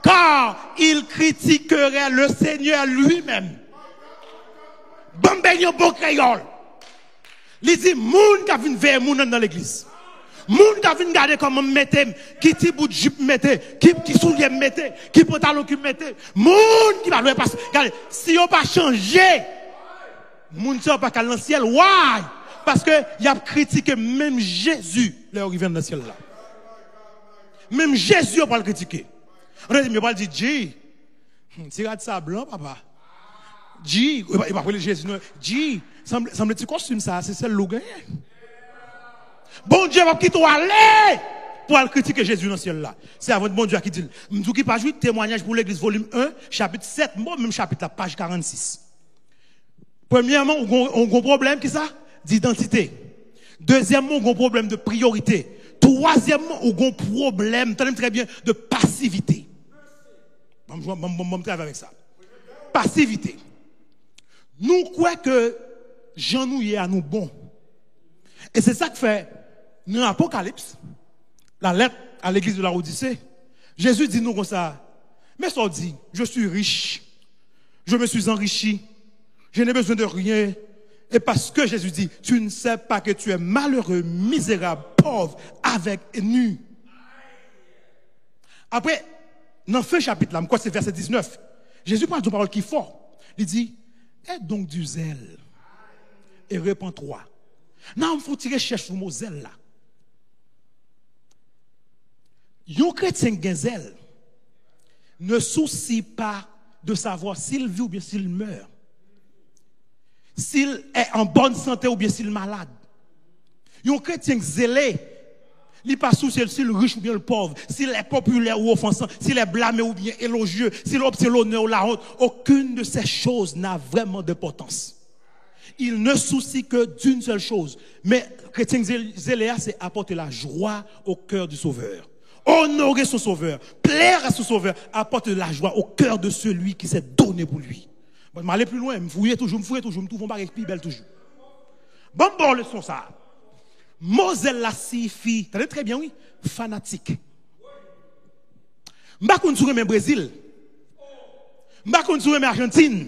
car ils critiqueraient le Seigneur lui-même. Bon, ben, yon bon créole. Il dit, moun qui vient vers moun dans l'église. Moun qui vient regarder comment mettre, qui ti bout de jupe mette, qui soulier mette, qui pantalon qui mette. Moun qui va le passer. Regardez, si on pas changé, moun ne pas qu'à dans le ciel. Why? Parce que y a critiqué même Jésus, là où il vient dans le ciel là. Même Jésus on pas le critiquer. On a dit mais pas dire J. Tirade ça blanc papa. J, il va pas Jésus non. J, semble-t-il costume ça, c'est celle là gagné. Bon Dieu va quitter aller pour aller critiquer Jésus dans le ciel là. C'est avant bon Dieu qui dit. M'dou qui pas jouer témoignage pour l'église volume 1, chapitre 7, même chapitre la page 46. Premièrement, on a un problème qui ça d'identité. Deuxièmement, on a un problème de priorité. Troisièmement, on a un problème, très bien, de passivité. Je vais travailler avec ça. Passivité. Nous croyons que Jean nous y est à nous bon. Et c'est ça que fait dans l'Apocalypse, la lettre à l'église de la Odyssée, Jésus dit nous comme ça, mais ça dit, je suis riche, je me suis enrichi, je n'ai besoin de rien. Et parce que Jésus dit, tu ne sais pas que tu es malheureux, misérable, pauvre, avec et nu. Après, dans le fin chapitre là, c'est verset 19, Jésus parle d'une parole qui est forte. Il dit, aie donc du zèle et répands-toi. Non, il faut tirer cherche sur mon zèle là. Un chrétien qui a zèle ne soucie pas de savoir s'il vit ou bien s'il meurt. S'il est en bonne santé ou bien s'il est malade. Un chrétien zélé, il n'est pas soucieux s'il est riche ou bien le pauvre, s'il est populaire ou offensant, s'il est blâmé ou bien élogieux, s'il obtient l'honneur ou la honte. Aucune de ces choses n'a vraiment d'importance. Il ne soucie que d'une seule chose. Mais chrétien zéléa, c'est apporter la joie au cœur du Sauveur. honorer son sauveur, plaire à son sauveur, apporte de la joie au cœur de celui qui s'est donné pour lui. Bon, je vais aller plus loin, me fouiller toujours, me trouve un plus belle toujours. Bon, leçon ça. Moselle la signifie, t'as très bien, oui, fanatique. M'ba kon sou remen Brésil. M'ba kon sou remen Argentine.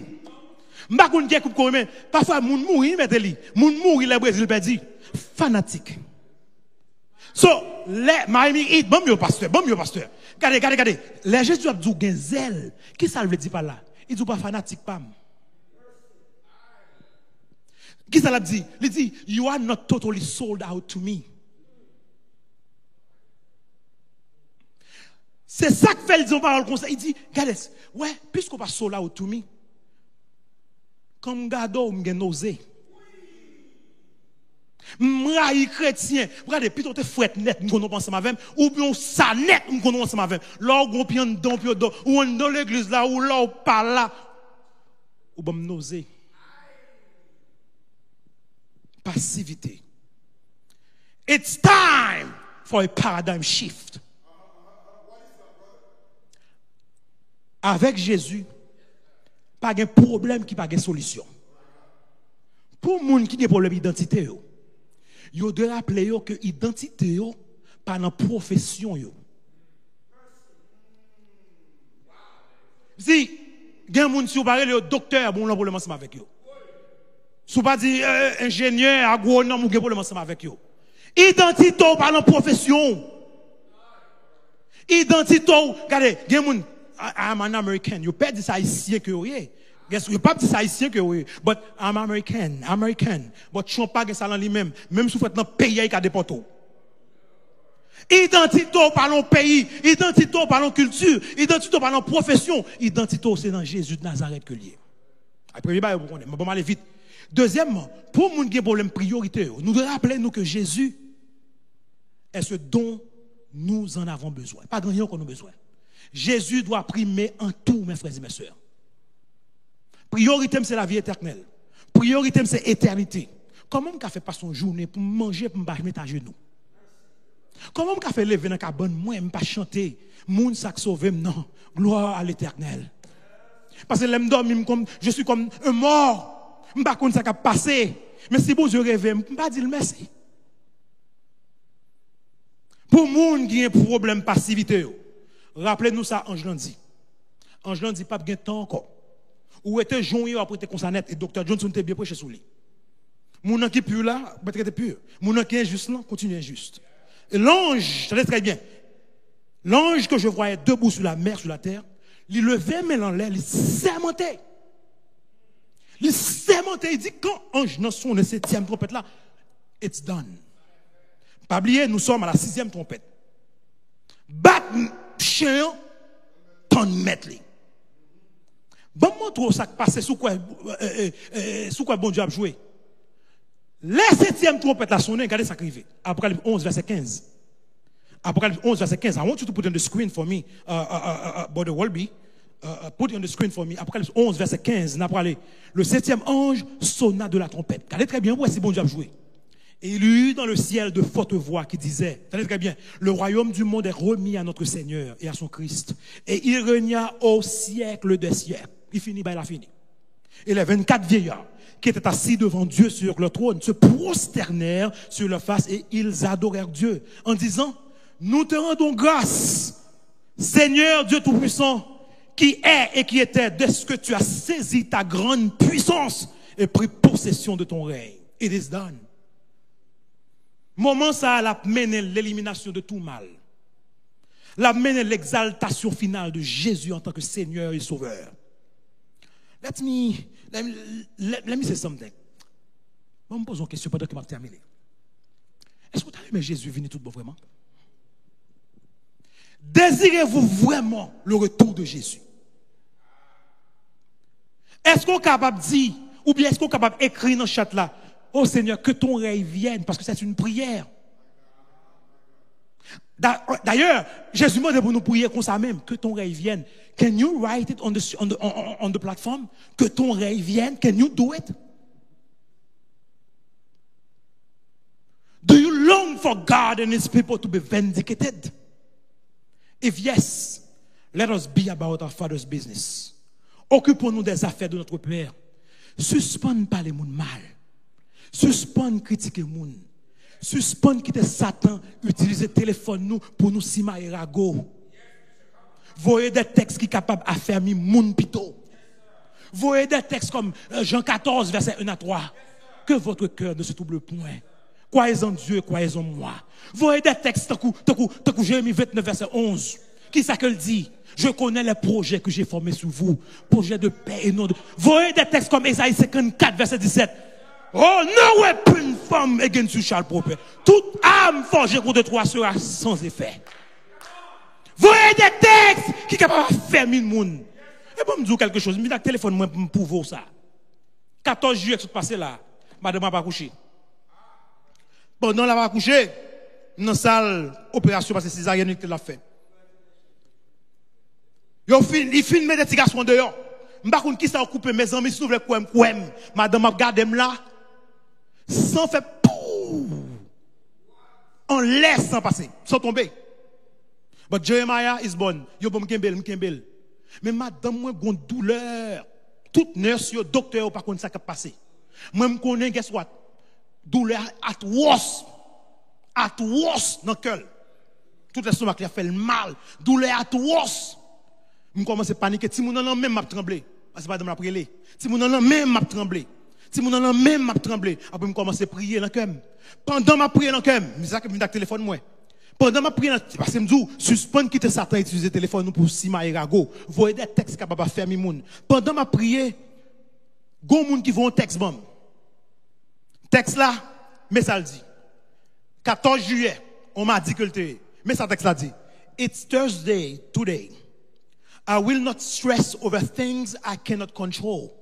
M'ba kon gen coupe ko remen. Parfois moun mouri mette li. Moun mouri le Brésil perdu. Fanatique. So, les Miami Heat, bon mieux pasteur. Regardez. Les Jésus a dit gen zèle. Qui ça veut dire par là? Il dit pas fanatique pam. Qui ça l'a dit? Il dit you are not totally sold out to me. C'est ça que fait le parole comme ça. Il dit, regardez, ouais, puisqu'on pas sold out to me, comme gado, m'gen nausée. M'raï chrétien, regardez, plutôt te fouette net, m'gon pense avec, ou bien ça net, m'gon pense avec. Là, on pion don, ou on dans l'église là, ou là, ou pas là, ou bon nausée. Passivité. It's time for a paradigm shift. Avec Jésus, pas de problème qui pas de solution. Pour les gens qui ont des problèmes d'identité, ils doivent rappeler que l'identité pas dans la profession. Si, il y a des gens qui parlent de docteur, bon, on a problème ensemble avec eux. Si vous pas dit ingénieur, agronome, on a problème ensemble avec eux. Identité pas dans la profession. Identité, regardez, il y a des gens. I'm an American. You pas dit ça haïtien que vous êtes. Guess you pas dit ça haïtien que vous êtes. But I'm American. But tu n'as pas ça dans lui-même. Même si vous faites dans le pays qui a des poteaux. Identité par le pays. Identité par la culture. Identité par la profession. Identité c'est dans Jésus de Nazareth que lié. Après, vous connaissez. Mais bon, aller vite. Deuxièmement, pour les gens qui ont des problèmes prioritaires, nous devons rappeler nous que Jésus est ce dont nous en avons besoin. Pas de rien qu'on a besoin. Jésus doit primer en tout, mes frères et mes sœurs. Priorité, c'est la vie éternelle. Priorité, c'est l'éternité. Comment on fait pas son journée pour manger, pour me mettre à genoux? Comment on fait lever dans la bonne moi, pas chanter, moun sak sauvé, non, gloire à l'éternel. Parce que je suis comme un mort, je ne sais pas comment ça a passé. Mais si bon, je rêve, je ne peux pas dire merci. Pour moun qui a un problème de passivité, rappelez-nous ça, Ange Lundi. Ange Lundi, pas de temps encore. Ou était joint après te consanet et docteur Johnson était bien prêché sous lui. Moun qui pur là, peut-être pur. Moun qui est injuste là, continue injuste. Et l'ange, ça très bien. L'ange que je voyais debout sur la mer, sur la terre, il levait mais en l'air, il sermentait. Il sermentait, il dit quand ange dans son 7e trompette là, it's done. Pas oublier, nous sommes à la 6e trompette. Bat chien, ton mettre. Bon, montre ça qui passe sous quoi bon Dieu a joué. La 7e trompette la sonné, regardez ça qui arrive. Apocalypse 11, verset 15. Apocalypse 11, verset 15. I want you to put on the screen for me, Brother Wolby. Put on the screen for me. Apocalypse 11, verset 15. Le 7e ange sonna de la trompette. Regardez très bien où est-ce que bon Dieu a joué. Et il y eut dans le ciel de fortes voix qui disaient, regardez très bien, le royaume du monde est remis à notre Seigneur et à son Christ. Et il régna au siècle des siècles. Il finit, il a fini. Et les 24 vieillards qui étaient assis devant Dieu sur leur trône se prosternèrent sur leur face et ils adorèrent Dieu en disant, nous te rendons grâce, Seigneur Dieu Tout-Puissant, qui est et qui était, dès ce que tu as saisi ta grande puissance et pris possession de ton règne. It is done. Moment ça a mené l'élimination de tout mal. L'a mené l'exaltation finale de Jésus en tant que Seigneur et Sauveur. Let me say something. Je me pose une question pendant que je vais terminer. Est-ce que vous avez aimé Jésus venir tout bon vraiment? Désirez-vous vraiment le retour de Jésus? Est-ce qu'on est capable de dire, ou bien est-ce qu'on est capable d'écrire dans le chat là, oh Seigneur, que ton règne vienne, parce que c'est une prière. D'ailleurs, Jésus m'a dit pour nous prier comme ça même, que ton règne vienne. Can you write it on the platform? Que ton règne vienne. Can you do it? Do you long for God and His people to be vindicated? If yes, let us be about our Father's business. Occupons-nous des affaires de notre Père. Suspend parler moun mal. Suspend critiquer moun. Suspend quitter Satan utiliser téléphone nous pour nous simayer rago. Voyez des textes qui sont capables d'affermir moun pito. Voyez des textes comme Jean 14 verset 1 à 3. Que votre cœur ne se trouble point. Croyez en Dieu, croyez en moi. Voyez des textes tant que Jérémie 29 verset 11. Qui ça que le dit? Je connais les projets que j'ai formés sur vous. Projets de paix et non de... Voyez des textes comme Ésaïe 54 verset 17. Oh, no weapon formed against you shall prosper. Toute âme forgée contre toi sera sans effet. Voyez des textes qui sont capables de faire mille monde. Et pour me dire quelque chose, je me dis téléphone moi pour vous ça. 14 juillet tout passé là, madame n'a pas couché. Pendant la pas couché, dans la salle opération parce que césarienne qui l'a fait. Il filme des petits garçons dehors. Je ne sais pas qui ça a coupé mes amis, si vous voulez quoi, madame a gardé là, sans faire pou. On laisse sans passer, sans tomber. But Jeremiah is born. Yo bon m'kembel. Mais madame moi gon douleur. Toute nurse yo docteur pas connait ça qui passé. Moi me connais guess what? Douleur at worst dans cœur. Tout l'estomac a fait le mal. Douleur at worst. Je commence à paniquer. Si mon nan même m'a tremblé. Parce que madame m'a prié. Si mon nan même m'a tremblé. Si mon nan même m'a tremblé. Après me commencer à prier dans cœur. Pendant ma prière dans cœur, c'est ça que me téléphone moi. Pendant ma prière, parce que je me dis, suspend quitter Satan utiliser le téléphone pour Sima et Rago. Voyez des textes capables de faire mes moun. Pendant ma prière, gon moun qui vont texte bon. Texte là, mais ça le dit. 14 juillet, on m'a dit que le té. Mais ça texte là dit. It's Thursday today. I will not stress over things I cannot control.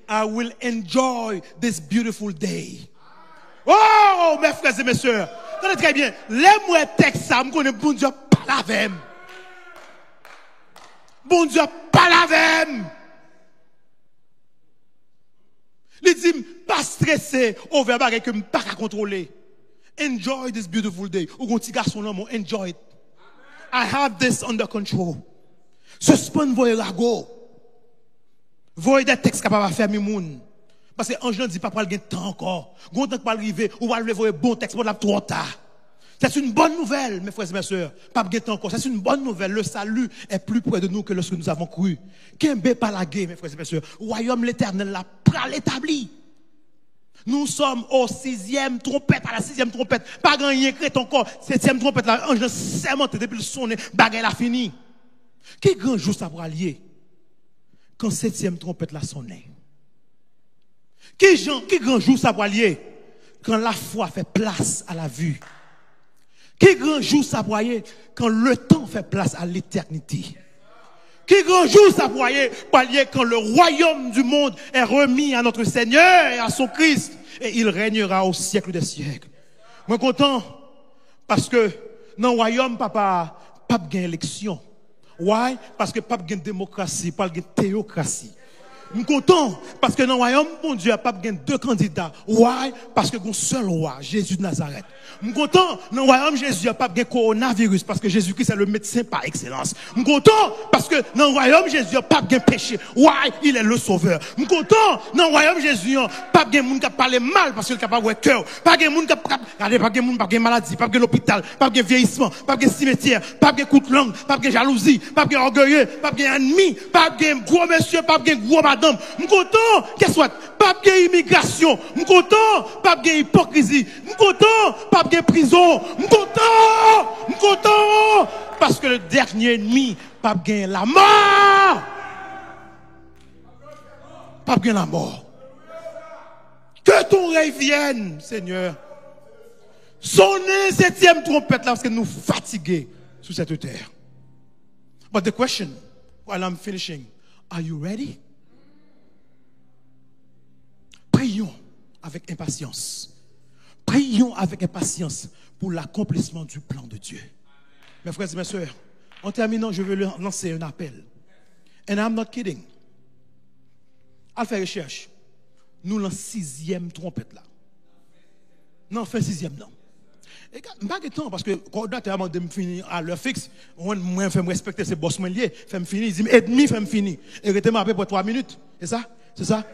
I will enjoy this beautiful day. Oh, mes frères et mes sœurs. Tenez très bien. Les texte ça, je connais bon Dieu pas la vem. Bon Dieu pas la vem. Il dit pas stressé over bagay que pas à contrôler. Enjoy this beautiful day. Ou gon ti garçon là mon enjoy it. I have this under control. Suspend voye rago. Voye des textes capable faire mi moun. Parce que Ange dit pas pour le temps encore. Gon temps pas arriver ou va lever bon texte pour la trop tard. C'est une bonne nouvelle mes frères et mes sœurs. Pas de temps encore. C'est une bonne nouvelle. Le salut est plus près de nous que lorsque nous avons cru. Kembe pas la guerre mes frères et mes sœurs. Royaume l'Éternel l'a pral établi. Nous sommes au 6e trompette, à la 6e trompette. Pas grand rien crête encore. 7e trompette là, Ange sermenté depuis le sonné, bagay la fini. Qui grand jour ça pour allier quand 7e trompette la sonne? Qui grand jour ça pour allier quand la foi fait place à la vue? Qui grand jour ça pour allier quand le temps fait place à l'éternité? Qui grand jour ça pour allier quand le royaume du monde est remis à notre Seigneur et à son Christ et il régnera au siècle des siècles. Moi content parce que dans le royaume papa pas de élection. Why? Parce que pas de démocratie, pas de théocratie. Je suis content parce que dans le royaume, mon Dieu, il n'y a pas deux candidats. Why? Parce que un seul roi, Jésus de Nazareth. Je suis content dans le royaume, Jésus, il n'y a pas de coronavirus parce que Jésus-Christ est le médecin par excellence. Je suis content parce que dans le royaume, Jésus, il n'y a pas de péché. Why? Il est le sauveur. Je suis content dans le royaume, Jésus, il n'y a pas de monde qui parle mal parce qu'il est capable de cœur. Pas de monde qui regardez, pas de monde, pas de maladie, pas de l'hôpital, pas de vieillissement, pas de cimetière, pas de coup de langue, pas de jalousie, pas de orgueilleux, pas d'ennemi, pas de gros monsieur, pas de gros madame. Je suis content, qu'est-ce que pas de immigration, je suis content, pas de hypocrisie, je suis content, pas de prison, je suis content, parce que le dernier ennemi, pas de la mort. Pas de la mort. Que ton règne vienne, Seigneur. Sonnez 7e trompette là parce que nous fatigués sur cette terre. But the question, while I'm finishing, are you ready? Prions avec impatience. Prions avec impatience pour l'accomplissement du plan de Dieu. Mes frères et mes sœurs, en terminant, je veux lancer un appel. And I'm not kidding. À faire recherche. Nous, la 6e trompette là. Non, fait 6e, non. Et pas de temps, parce que le coordinateur m'a dit de finir à l'heure fixe. Moi, je me respecter ces boss liés. Fait me finir. Il dit, et demi, fait me finir. Et restez ma pour 3 minutes. C'est ça? C'est ça?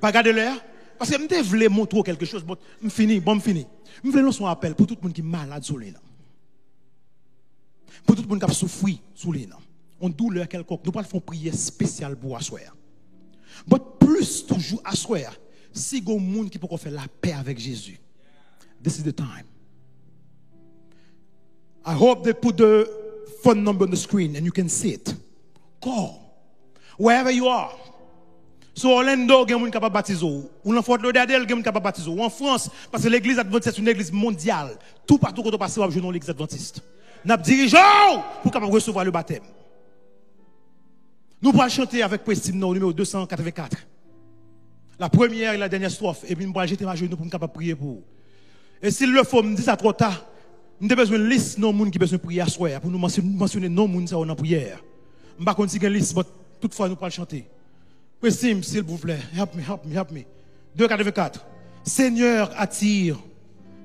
Pas garder l'heure. Parce que je voulais montrer quelque chose. Bon, je finis. Je voulais lancer un appel pour tout le monde qui est malade sous les noms. Pour tout le monde qui a souffert sous les noms. On douleur quelconque. Nous ne pouvons pas faire une prière spéciale pour asseoir. Mais plus toujours asseoir. Si il y a des gens qui peuvent faire la paix avec Jésus. This is the time. I hope they put the phone number on the screen and you can see it. Call. Wherever you are. So Orlando, il y a des gens qui peuvent baptiser. Ou en Fort Lauderdale, il y a des gens qui peuvent baptiser. Ou en France, parce que l'église adventiste est une église mondiale. Tout partout où on passe, on joue l'église adventiste. Nous avons dirigé pour recevoir le baptême. Nous allons chanter avec Prestige numéro 284. La première et la dernière strophe. Et puis nous allons jeter ma genou pour nous prier pour. Et s'il le faut, me dit ça trop tard. Nous avons besoin d'une liste de gens qui ont besoin de prier à soir pour nous mentionner nos gens en prière. Je ne sais pas si une liste, mais toutefois nous allons chanter. Prestige, s'il vous plaît, help me. 284. Seigneur, attire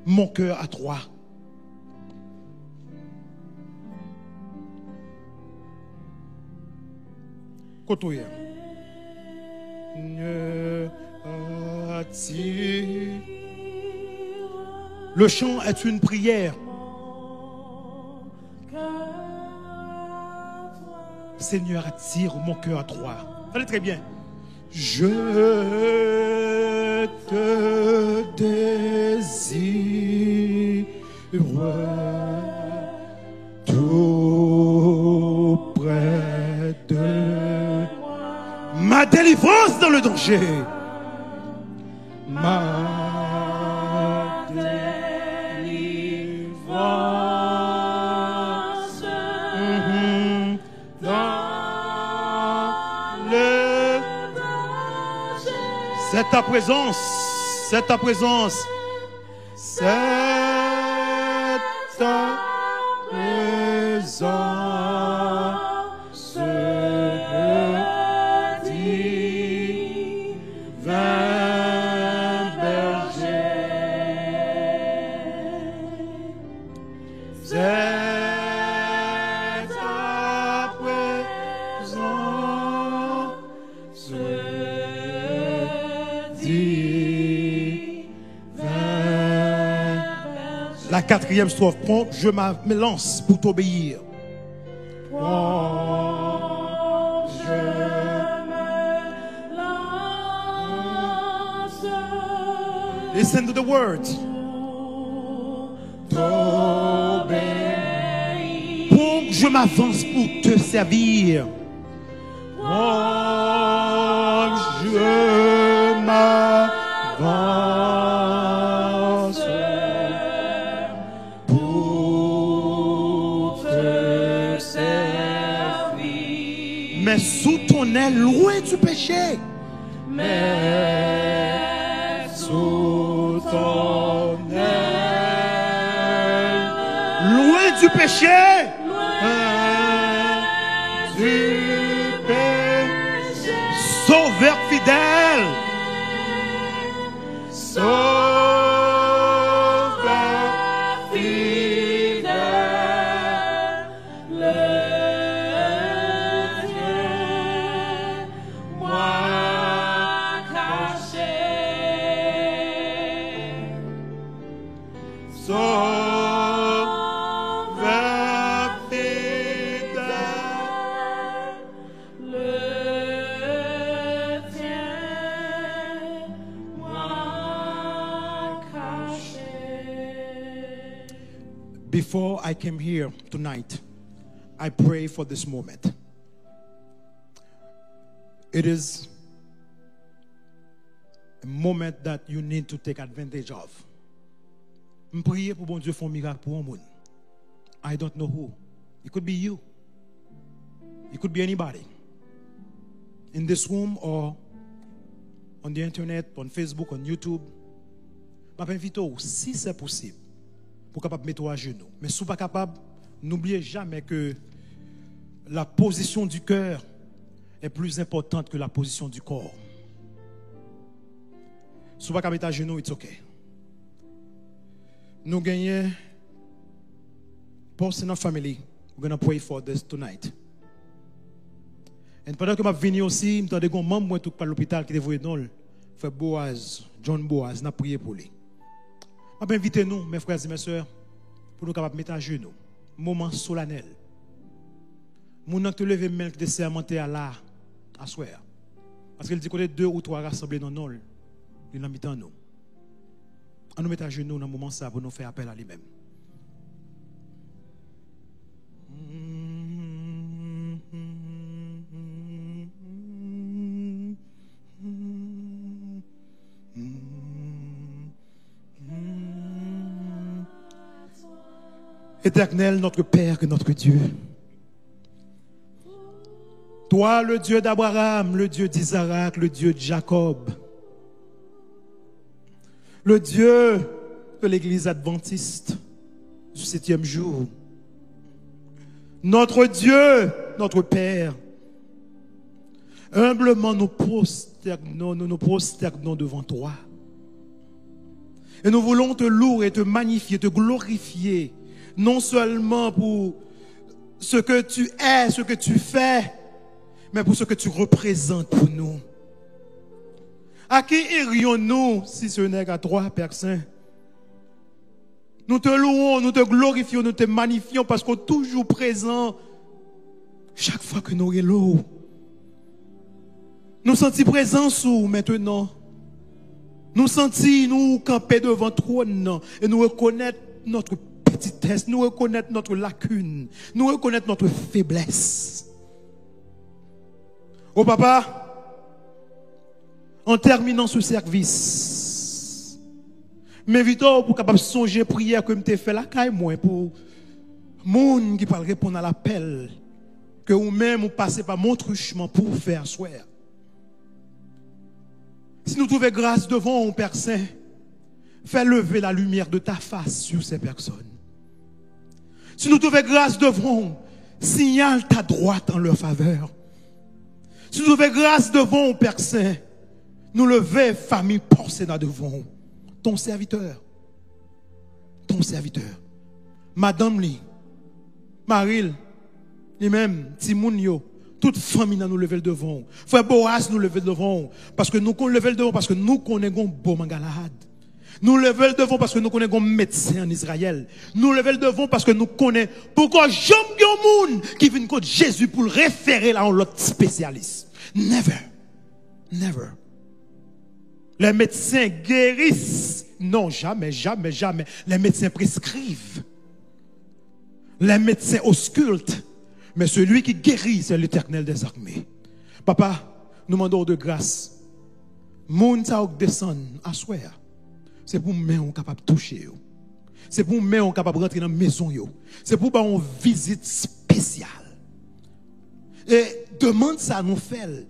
mon cœur à toi. Côtoyer. Le chant est une prière. Seigneur, attire mon cœur à toi. Allez très bien. Je te désire tout près de ma délivrance dans le danger. Ma délivrance dans le danger. C'est ta présence, c'est ta présence, c'est ta présence. La quatrième strophe, je me lance pour t'obéir. Je me lance. Listen to the words. T'obéir. Pour que je m'avance pour te servir. Je m'avance. Mais sous ton aile, loin du péché. Mais sous ton aile, loin du péché. Loin du péché. Sauveur fidèle. Sauveur fidèle. Before I came here tonight, I pray for this moment. It is a moment that you need to take advantage of. Je prie pour bon Dieu faire un miracle pour un monde. I don't know who. It could be you. It could be anybody. In this room or on the internet, on Facebook, on YouTube. Je m'invite si c'est possible pour capable mettre à genoux. Mais si vous pas capable, n'oubliez jamais que la position du cœur est plus importante que la position du corps. Si vous pas capable mettre à genoux, it's okay. Nous gagnons personal family, we're going to pray for this tonight. Et pendant que je venu aussi, je suis un membre qui est à l'hôpital qui est venu dans le frère Boaz, John Boaz, n'a prié pour lui. Je vais inviter nous, mes frères et mes sœurs, pour nous capables mettre à genoux. Moment solennel. Mon nom te lever même qui est sermenté à là, à soir. Parce qu'il dit qu'on est 2 ou 3 rassemblés dans nous, il a mis dans nous. On nous met à genoux dans le moment ça pour nous faire appel à lui-même. Éternel, notre Père et notre Dieu. Toi, le Dieu d'Abraham, le Dieu d'Isaac, le Dieu de Jacob, le Dieu de l'Église adventiste du 7e jour, notre Dieu, notre Père, humblement nous prosternons devant toi. Et nous voulons te louer et te magnifier, te glorifier, non seulement pour ce que tu es, ce que tu fais, mais pour ce que tu représentes pour nous. À qui irions-nous si ce n'est qu'à toi, Père Saint? Nous te louons, nous te glorifions, nous te magnifions parce qu'on est toujours présent chaque fois que nous sommes. Nous sentons présence maintenant. Nous sentons nous camper devant trône et nous reconnaître notre petitesse, nous reconnaître notre lacune, nous reconnaître notre faiblesse. Oh papa, en terminant ce service, m'invitons pour capable songer prière que m'te fait la caille moi pour monde qui parle répondre à l'appel que ou même ou passer par mon truchement pour faire soir. Si nous trouvons grâce devant Père Saint, fais lever la lumière de ta face sur ces personnes. Si nous trouvons grâce devant, signale ta droite en leur faveur. Si nous trouvons grâce devant Père Saint, nous lever famille porcena devant ton serviteur. Ton serviteur. Madame Li, Maril, lui-même, Timoun yo, toute famille nous lever devant. Frère Boaz nous lever devant. Parce que nous lever devant, parce que nous connaissons bon Mangalahad. Nous lever devant parce que nous connaissons médecin en Israël. Nous lever devant parce que nous connaissons pourquoi jamais un monde qui vient contre Jésus pour le référer là en l'autre spécialiste. Never. Never. Les médecins guérissent. Non, jamais, jamais, jamais. Les médecins prescrivent. Les médecins auscultent. Mais celui qui guérit, c'est l'Éternel des armées. Papa, nous demandons de grâce. Moun sa ok descend à soir. C'est pour nous on capable de toucher. C'est pour nous on capable de rentrer dans la maison. C'est pour nous une visite spéciale. Et demande ça nous fait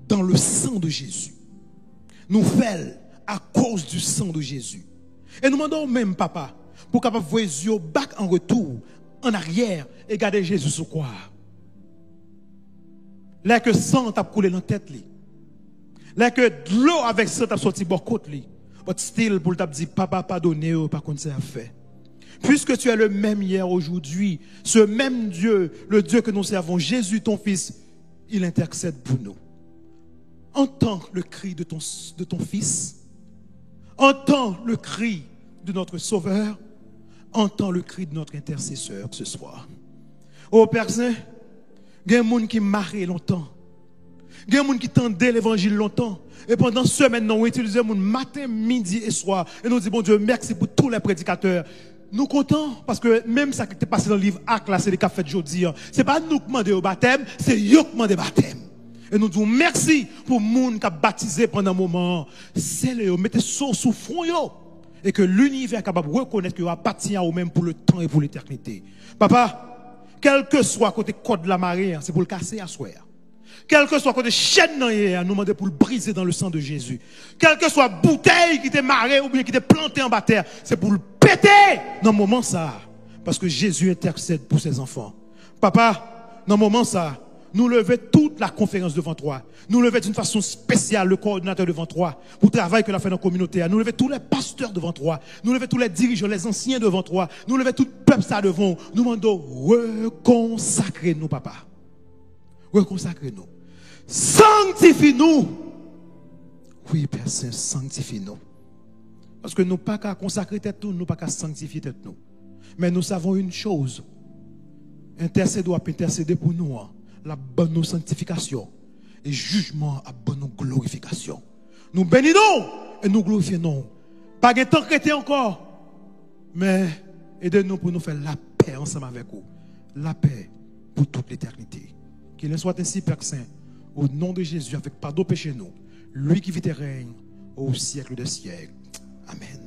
dans le sang de Jésus. Nous fait à cause du sang de Jésus. Et nous demandons même papa pour capable voir les yeux back en retour, en arrière et garder Jésus sur quoi. Là que sang t'a coulé dans la tête li. Là que de l'eau avec sang t'a sorti bord côte li. But still pour t'a dit papa pardonnez pas qu'on s'est fait. Puisque tu es le même hier aujourd'hui, ce même Dieu, le Dieu que nous servons, Jésus ton fils, il intercède pour nous. Entends le cri de ton fils. Entends le cri de notre sauveur. Entends le cri de notre intercesseur ce soir. Oh Père Saint, il y a des gens qui marrent longtemps. Il y a des gens qui tendaient l'évangile longtemps. Et pendant ce semaine, nous utilisons le matin, midi et soir. Et nous disons, bon Dieu, merci pour tous les prédicateurs. Nous comptons parce que même ça qui est passé dans le livre Actes, là, c'est les cafés de jeudi. Ce n'est pas nous qui demandons au baptême, c'est eux qui demandent au baptême. Et nous disons merci pour les gens qui ont baptisé pendant un moment. C'est le mettez ça sous front. Et que l'univers est capable de reconnaître qu'il appartient au même pour le temps et pour l'éternité. Papa, quel que soit côté code de la marée, c'est pour le casser à soir. Quel que soit côté chaîne, nous demandons pour le briser dans le sang de Jésus. Quel que soit bouteille qui t'est marrée ou bien qui t'est plantée en bas terre, c'est pour le péter dans le moment ça. Parce que Jésus intercède pour ses enfants. Papa, dans le moment ça, nous lever toute la conférence devant toi. Nous lever d'une façon spéciale le coordinateur devant toi pour le travail que l'a fait dans la communauté. Nous lever tous les pasteurs devant toi. Nous lever tous les dirigeants, les anciens devant toi. Nous lever tout le peuple ça devant. Nous demandons, reconsacrez-nous, papa. Reconsacrez-nous. Sanctifie-nous. Oui, Père Saint, sanctifie-nous. Parce que nous pas qu'à consacrer tête nous, nous pas qu'à sanctifier tête nous. Mais nous savons une chose. Intercéder doit intercéder pour nous. La bonne sanctification. Et jugement à bonne glorification. Nous bénissons et nous glorifions. Pas de temps chrétien encore. Mais aidez-nous pour nous faire la paix ensemble avec vous. La paix pour toute l'éternité. Qu'il en soit ainsi, Père Saint, au nom de Jésus, avec pardon péché nous. Lui qui vit et règne au siècle des siècles. Amen.